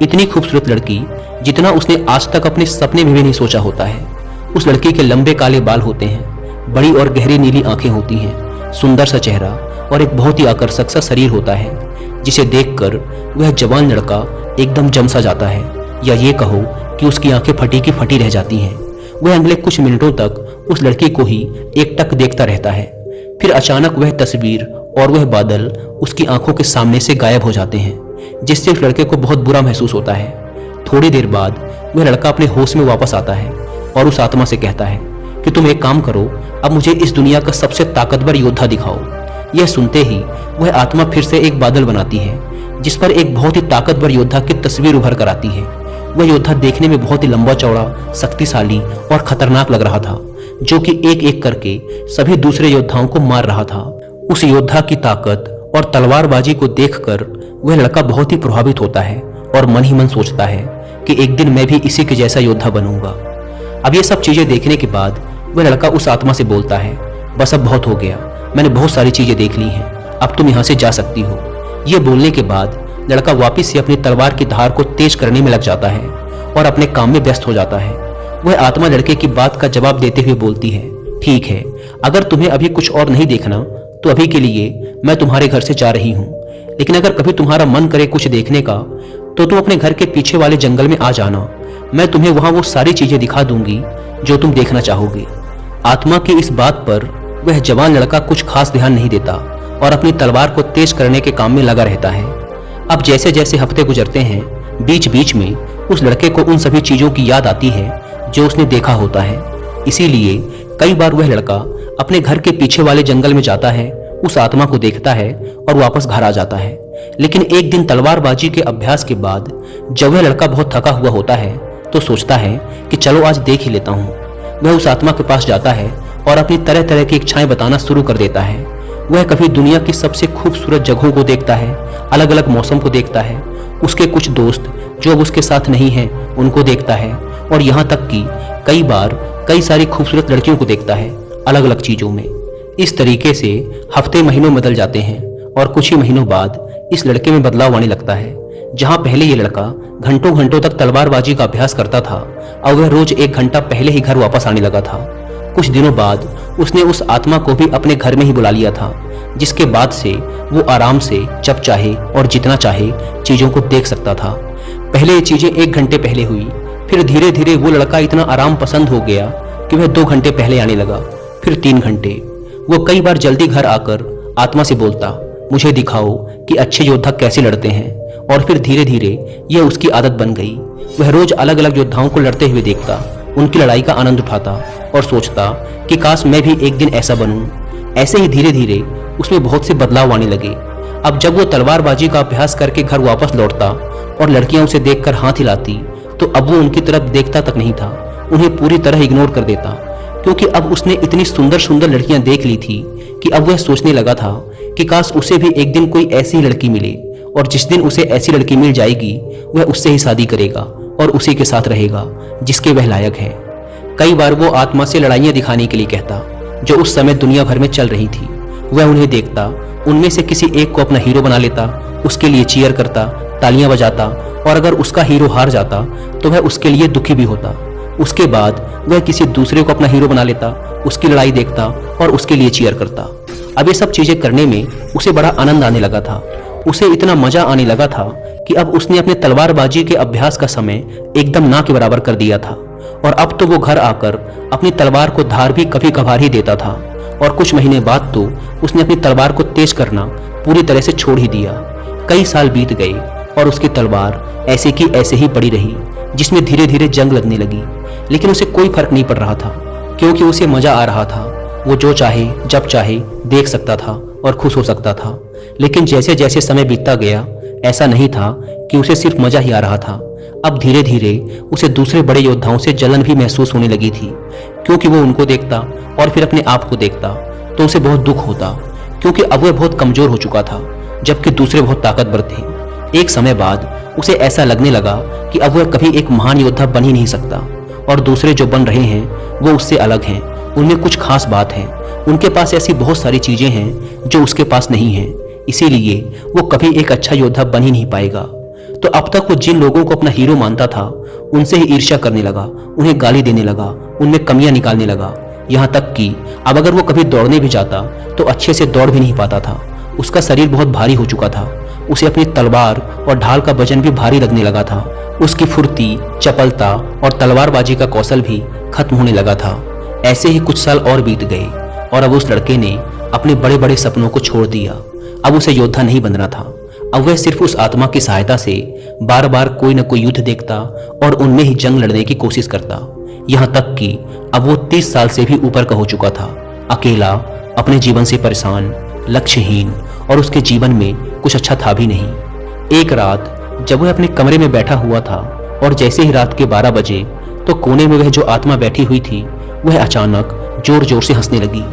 इतनी खूबसूरत लड़की जितना उसने आज तक अपने सपने में भी नहीं सोचा होता है। उस लड़की के लंबे काले बाल होते हैं, बड़ी और गहरी नीली आंखें होती हैं, सुंदर सा चेहरा और एक बहुत ही आकर्षक सा शरीर होता है जिसे देखकर वह जवान लड़का एकदम जम सा जाता है, या ये कहो कि उसकी आंखें फटी की फटी रह जाती हैं। वह अगले कुछ मिनटों तक उस लड़की को ही एकटक देखता रहता है। फिर अचानक वह तस्वीर और वह बादल उसकी आंखों के सामने से गायब हो जाते हैं, जिससे उस लड़के को बहुत बुरा महसूस होता है। थोड़ी देर बाद वह लड़का अपने होश में वापस आता है और उस आत्मा से कहता है कि तुम एक काम करो, अब मुझे इस दुनिया का सबसे ताकतवर योद्धा दिखाओ। यह सुनते ही वह आत्मा फिर से एक बादल बनाती है जिस पर एक बहुत ही ताकतवर योद्धा की तस्वीर उभर कर आती है। वह योद्धा देखने में बहुत ही लंबा चौड़ा, शक्तिशाली और खतरनाक लग रहा था, जो कि एक एक करके सभी दूसरे योद्धाओं को मार रहा था। उस योद्धा की ताकत और तलवारबाजी को देखकर वह लड़का बहुत ही प्रभावित होता है और मन ही मन सोचता है कि एक दिन मैं भी इसी के जैसा योद्धा बनूंगा। अब ये सब चीजें देखने के बाद वह लड़का उस आत्मा से बोलता है, बस अब बहुत हो गया, मैंने बहुत सारी चीजें देख ली हैं, अब तुम यहाँ से जा सकती हो। ये बोलने के बाद लड़का वापस से अपनी तलवार की धार को तेज करने में लग जाता है और अपने काम में व्यस्त हो जाता है। वह आत्मा लड़के की बात का जवाब देते हुए बोलती है, ठीक है, अगर तुम्हें अभी कुछ और नहीं देखना तो अभी के लिए मैं तुम्हारे घर से जा रही हूँ, लेकिन अगर कभी तुम्हारा मन करे कुछ देखने का तो तुम अपने घर के पीछे वाले जंगल में आ जाना, मैं तुम्हें वहां वो सारी चीजें दिखा दूंगी जो तुम देखना चाहोगे। आत्मा की इस बात पर वह जवान लड़का कुछ खास ध्यान नहीं देता और अपनी तलवार को तेज करने के काम में लगा रहता है। अब जैसे जैसे हफ्ते गुजरते हैं, बीच बीच में उस लड़के को उन सभी चीजों की याद आती है जो उसने देखा होता है। इसीलिए कई बार वह लड़का अपने घर के पीछे वाले जंगल में जाता है, उस आत्मा को देखता है और वापस घर आ जाता है। लेकिन एक दिन तलवारबाजी के अभ्यास के बाद जब वह लड़का बहुत थका हुआ होता है तो सोचता है कि चलो आज देख ही लेता हूँ। वह उस आत्मा के पास जाता है और अपनी तरह तरह की इच्छाएं बताना शुरू कर देता है। वह कभी दुनिया की सबसे खूबसूरत जगहों को देखता है, अलग अलग मौसम को देखता है, उसके कुछ दोस्त जो अब उसके साथ नहीं हैं उनको देखता है, और यहाँ तक कि कई बार कई सारी खूबसूरत लड़कियों को देखता है अलग अलग चीजों में। इस तरीके से हफ्ते महीनों बदल जाते हैं और कुछ ही महीनों बाद इस लड़के में बदलाव आने लगता है। जहां पहले ये लड़का घंटों घंटों तक तलवारबाजी का अभ्यास करता था, अब वह रोज 1 घंटा पहले ही घर वापस आने लगा था। कुछ दिनों बाद उसने उस आत्मा को भी अपने घर में ही बुला लिया था, जिसके बाद से वो आराम से जब चाहे और जितना चाहे चीजों को देख सकता था। पहले ये चीजें 1 घंटे पहले हुई, फिर धीरे धीरे वो लड़का इतना आराम पसंद हो गया कि वह 2 घंटे पहले आने लगा, फिर 3 घंटे। वो कई बार जल्दी घर आकर आत्मा से बोलता, मुझे दिखाओ कि अच्छे योद्धा कैसे लड़ते हैं, और फिर धीरे धीरे यह उसकी आदत बन गई। वह रोज अलग अलग योद्धाओं को लड़ते हुए देखता, उनकी लड़ाई का आनंद उठाता और सोचता कि काश मैं भी एक दिन ऐसा बनूं। ऐसे ही धीरे धीरे उसमें बहुत से बदलाव आने लगे। अब जब वो तलवारबाजी का अभ्यास करके घर वापस लौटता और लड़कियां उसे देखकर हाथ हिलाती, तो अब वो उनकी तरफ देखता तक नहीं था, उन्हें पूरी तरह इग्नोर कर देता, क्योंकि अब उसने इतनी सुंदर सुंदर लड़कियां देख ली थी कि अब वह सोचने लगा था कि काश उसे भी एक दिन कोई ऐसी ही लड़की मिले, और जिस दिन उसे ऐसी लड़की मिल जाएगी वह उससे ही शादी करेगा और उसी के साथ रहेगा जिसके वह लायक है। कई बार वो आत्मा से लड़ाइयां दिखाने के लिए कहता जो उस समय दुनिया भर में चल रही थी। वह उन्हें देखता, उनमें से किसी एक को अपना हीरो बना लेता, उसके लिए चीयर करता, तालियां बजाता, और अगर उसका हीरो हार जाता तो वह उसके लिए दुखी भी होता। उसके बाद वह किसी दूसरे को अपना हीरो बना लेता, उसकी लड़ाई देखता और उसके लिए चीयर करता। अब ये सब चीजें करने में उसे बड़ा आनंद आने लगा था। उसे इतना मजा आने लगा था कि अब उसने अपने तलवारबाजी के अभ्यास का समय एकदम ना के बराबर कर दिया था, और अब तो वो घर आकर अपनी तलवार को धार भी कभी कभार ही देता था। और कुछ महीने बाद तो उसने अपनी तलवार को तेज करना पूरी तरह से छोड़ ही दिया। कई साल बीत गए और उसकी तलवार ऐसे की ऐसे ही पड़ी रही, जिसमें धीरे धीरे जंग लगने लगी, लेकिन उसे कोई फर्क नहीं पड़ रहा था, क्योंकि उसे मजा आ रहा था। वो जो चाहे जब चाहे देख सकता था और खुश हो सकता था। लेकिन जैसे जैसे समय बीतता गया, ऐसा नहीं था कि उसे सिर्फ मजा ही आ रहा था। अब धीरे धीरे उसे दूसरे बड़े योद्धाओं से जलन भी महसूस होने लगी थी, क्योंकि वो उनको देखता और फिर अपने आप को देखता तो उसे बहुत दुख होता, क्योंकि अब वह बहुत कमजोर हो चुका था जबकि दूसरे बहुत ताकतवर थे। एक समय बाद उसे ऐसा लगने लगा कि अब वह कभी एक महान योद्धा बन ही नहीं सकता, और दूसरे जो बन रहे हैं वो उससे अलग हैं। उनमें कुछ खास बात है, उनके पास ऐसी बहुत सारी चीजें हैं जो उसके पास नहीं है, इसीलिए वो कभी एक अच्छा योद्धा बन ही नहीं पाएगा। तो अब तक वो जिन लोगों को अपना हीरो मानता था उनसे ही ईर्ष्या करने लगा, उन्हें गाली देने लगा, उनमें कमियां निकालने लगा। यहाँ तक कि अब अगर वो कभी दौड़ने भी जाता तो अच्छे से दौड़ भी नहीं पाता था। उसका शरीर बहुत भारी हो चुका था, उसे अपनी तलवार और ढाल का वजन भी भारी लगने लगा था। उसकी फुर्ती, चपलता और तलवारबाजी का कौशल भी खत्म होने लगा था। ऐसे ही कुछ साल और बीत गए और अब उस लड़के ने अपने बड़े बड़े सपनों को छोड़ दिया। अब उसे योद्धा नहीं बनना था, अब वह सिर्फ उस आत्मा की सहायता से बार बार कोई न कोई युद्ध देखता और उनमें ही जंग लड़ने की कोशिश करता। यहाँ तक कि अब वो 30 साल से भी ऊपर का हो चुका था, अकेला, अपने जीवन से परेशान, लक्ष्यहीन, और उसके जीवन में कुछ अच्छा था भी नहीं। एक रात जब वह अपने कमरे में बैठा हुआ था और जैसे ही रात के 12 बजे तो कोने में वह जो आत्मा बैठी हुई थी वह अचानक जोर जोर से हंसने लगी।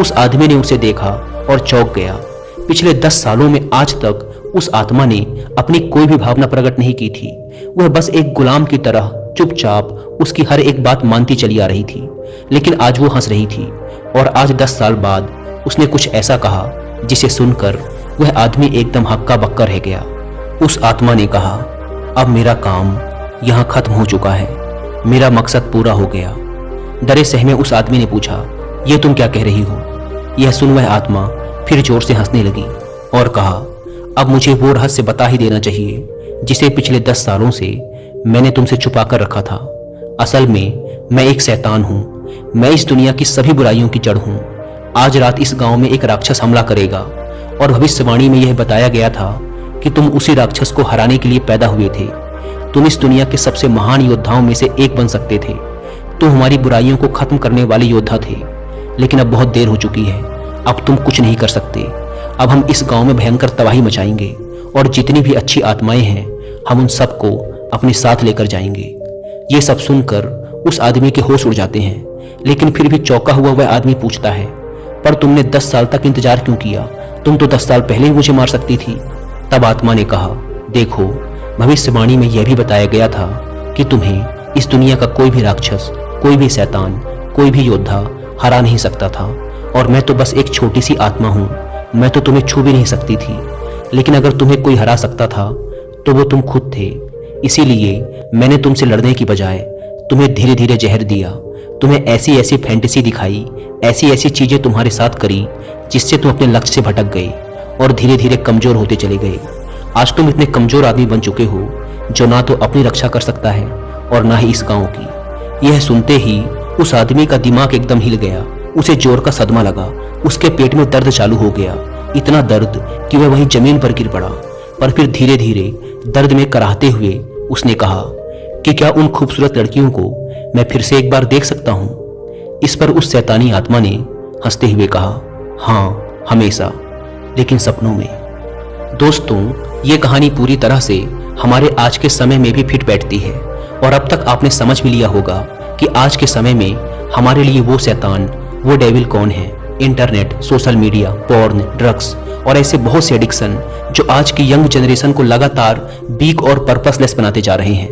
उस आदमी ने उसे देखा और चौंक गया। पिछले 10 सालों में आज तक उस आत्मा ने अपनी कोई भी भावना प्रकट नहीं की थी। वह बस एक गुलाम की तरह चुपचाप उसकी हर एक बात मानती चली आ रही थी, लेकिन आज वो हंस रही थी। और आज 10 साल बाद उसने कुछ ऐसा कहा जिसे सुनकर वह आदमी एकदम हक्का बक्का रह गया। उस आत्मा ने कहा, अब मेरा काम यहाँ खत्म हो चुका है, मेरा मकसद पूरा हो गया। डरे सहमे उस आदमी ने पूछा, ये तुम क्या कह रही हो? यह सुन वह आत्मा फिर जोर से हंसने लगी और कहा, अब मुझे वो रहस्य बता ही देना चाहिए जिसे पिछले 10 सालों से मैंने तुमसे छुपा कर रखा था। असल में मैं एक शैतान हूँ, मैं इस दुनिया की सभी बुराइयों की जड़ हूँ। आज रात इस गांव में एक राक्षस हमला करेगा और भविष्यवाणी में यह बताया गया था कि तुम उसी राक्षस को हराने के लिए पैदा हुए थे। तुम इस दुनिया के सबसे महान योद्धाओं में से एक बन सकते थे। तुम हमारी बुराइयों को खत्म करने वाले योद्धा थे, लेकिन अब बहुत देर हो चुकी है, अब तुम कुछ नहीं कर सकते। अब हम इस गांव में भयंकर तबाही मचाएंगे और जितनी भी अच्छी आत्माएं हैं हम उन सबको अपने साथ लेकर जाएंगे। ये सब सुनकर उस आदमी के होश उड़ जाते हैं, लेकिन फिर भी चौंका हुआ वह आदमी पूछता है, पर तुमने 10 साल तक इंतजार क्यों किया? तुम तो 10 साल पहले ही मुझे मार सकती थी। तब आत्मा ने कहा, देखो, भविष्यवाणी में यह भी बताया गया था कि तुम्हें इस दुनिया का कोई भी राक्षस, कोई भी शैतान, कोई भी योद्धा हरा नहीं सकता था, और मैं तो बस एक छोटी सी आत्मा हूँ, मैं तो तुम्हें छू भी नहीं सकती थी। लेकिन अगर तुम्हें कोई हरा सकता था तो वो तुम खुद थे। इसीलिए मैंने तुमसे लड़ने की बजाय तुम्हें धीरे धीरे जहर दिया, तुम्हें ऐसी ऐसी फैंटेसी दिखाई, ऐसी ऐसी चीजें तुम्हारे साथ करी जिससे तुम अपने लक्ष्य से भटक गए और धीरे धीरे कमजोर होते चले गए। आज तुम इतने कमजोर आदमी बन चुके हो जो ना तो अपनी रक्षा कर सकता है और ना ही इस गांव की। यह सुनते ही उस आदमी का दिमाग एकदम हिल गया, उसे जोर का सदमा लगा, उसके पेट में दर्द चालू हो गया, इतना दर्द कि वह वहीं जमीन पर गिर पड़ा। पर फिर धीरे धीरे दर्द में कराहते हुए उसने कहा कि क्या उन खूबसूरत लड़कियों को मैं फिर से एक बार देख सकता हूँ? इस पर उस शैतानी आत्मा ने हंसते हुए कहा, हाँ, हमेशा, लेकिन सपनों में। दोस्तों, ये कहानी पूरी तरह से हमारे आज के समय में भी फिट बैठती है, और अब तक आपने समझ भी लिया होगा कि आज के समय में हमारे लिए वो शैतान, वो डेविल कौन है। Internet, social media, porn, drugs और ऐसे बहुत से एडिक्शन जो आज की यंग जनरेशन को लगातार वीक और पर्पसलेस बनाते जा रहे हैं।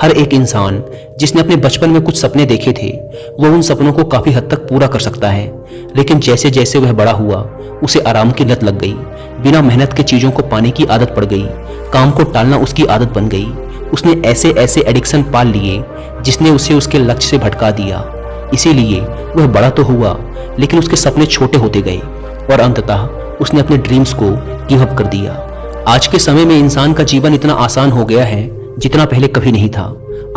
हर एक इंसान जिसने अपने बचपन में कुछ सपने देखे थे वो उन सपनों को काफी हद तक पूरा कर सकता है, लेकिन जैसे जैसे वह बड़ा हुआ उसे आराम की लत लग गई, बिना मेहनत के चीजों को पाने की आदत पड़ गई, काम को टालना उसकी आदत बन गई। उसने ऐसे ऐसे एडिक्शन पाल लिए जिसने उसे उसके लक्ष्य से भटका दिया। इसीलिए वह बड़ा तो हुआ लेकिन उसके सपने छोटे होते गए और अंततः उसने अपने ड्रीम्स को गिव अप कर दिया। आज के समय में इंसान का जीवन इतना आसान हो गया है जितना पहले कभी नहीं था।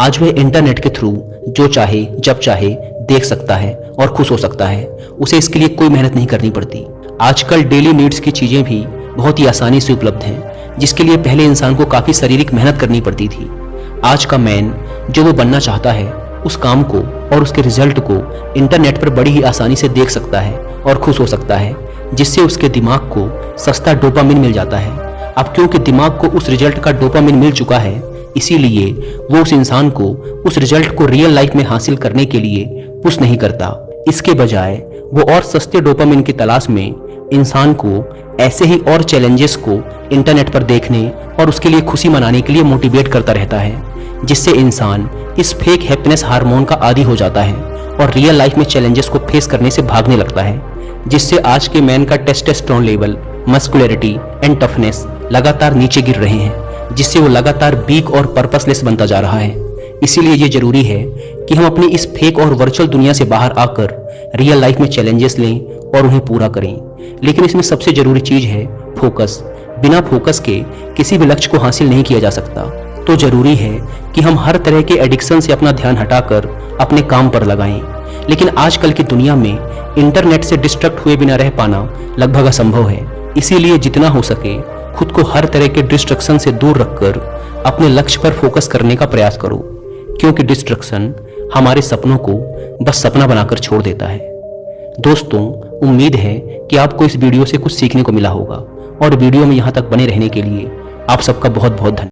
आज वह इंटरनेट के थ्रू जो चाहे जब चाहे देख सकता है और खुश हो सकता है, उसे इसके लिए कोई मेहनत नहीं करनी पड़ती। आजकल डेली नीड्स की चीजें भी बहुत ही आसानी से उपलब्ध हैं, जिसके लिए पहले इंसान को काफी शारीरिक मेहनत करनी पड़ती थी। आज का मैन जो वो बनना चाहता है उस काम को और उसके रिजल्ट को इंटरनेट पर बड़ी ही आसानी से देख सकता है और खुश हो सकता है, जिससे उसके दिमाग को सस्ता डोपामिन मिल जाता है। अब क्योंकि दिमाग को उस रिजल्ट का डोपामिन मिल चुका है, इसीलिए वो उस इंसान को उस रिजल्ट को रियल लाइफ में हासिल करने के लिए पुश नहीं करता। इसके बजाय वो और सस्ते डोपामिन की तलाश में इंसान को ऐसे ही और चैलेंजेस को इंटरनेट पर देखने और उसके लिए खुशी मनाने के लिए मोटिवेट करता रहता है, जिससे इंसान इस फेक हैप्पीनेस हार्मोन का आदी हो जाता है और रियल लाइफ में चैलेंजेस को फेस करने से भागने लगता है, जिससे आज के मैन का testosterone level, muscularity and toughness लगातार नीचे गिर रहे हैं, जिससे वो लगातार वीक और पर्पसलेस बनता जा रहा है। इसीलिए ये जरूरी है कि हम अपनी इस फेक और वर्चुअल दुनिया से बाहर आकर रियल लाइफ में चैलेंजेस लें और उन्हें पूरा करें। लेकिन इसमें सबसे जरूरी चीज है फोकस। बिना फोकस के किसी भी लक्ष्य को हासिल नहीं किया जा सकता। तो जरूरी है कि हम हर तरह के एडिक्शन से अपना ध्यान हटाकर अपने काम पर लगाएं। लेकिन आजकल की दुनिया में इंटरनेट से डिस्ट्रैक्ट हुए बिना रह पाना लगभग असंभव है। इसीलिए जितना हो सके खुद को हर तरह के डिस्ट्रैक्शन से दूर रखकर अपने लक्ष्य पर फोकस करने का प्रयास करो, क्योंकि डिस्ट्रैक्शन हमारे सपनों को बस सपना बनाकर छोड़ देता है। दोस्तों, उम्मीद है कि आपको इस वीडियो से कुछ सीखने को मिला होगा और वीडियो में यहाँ तक बने रहने के लिए आप सबका बहुत बहुत धन्यवाद।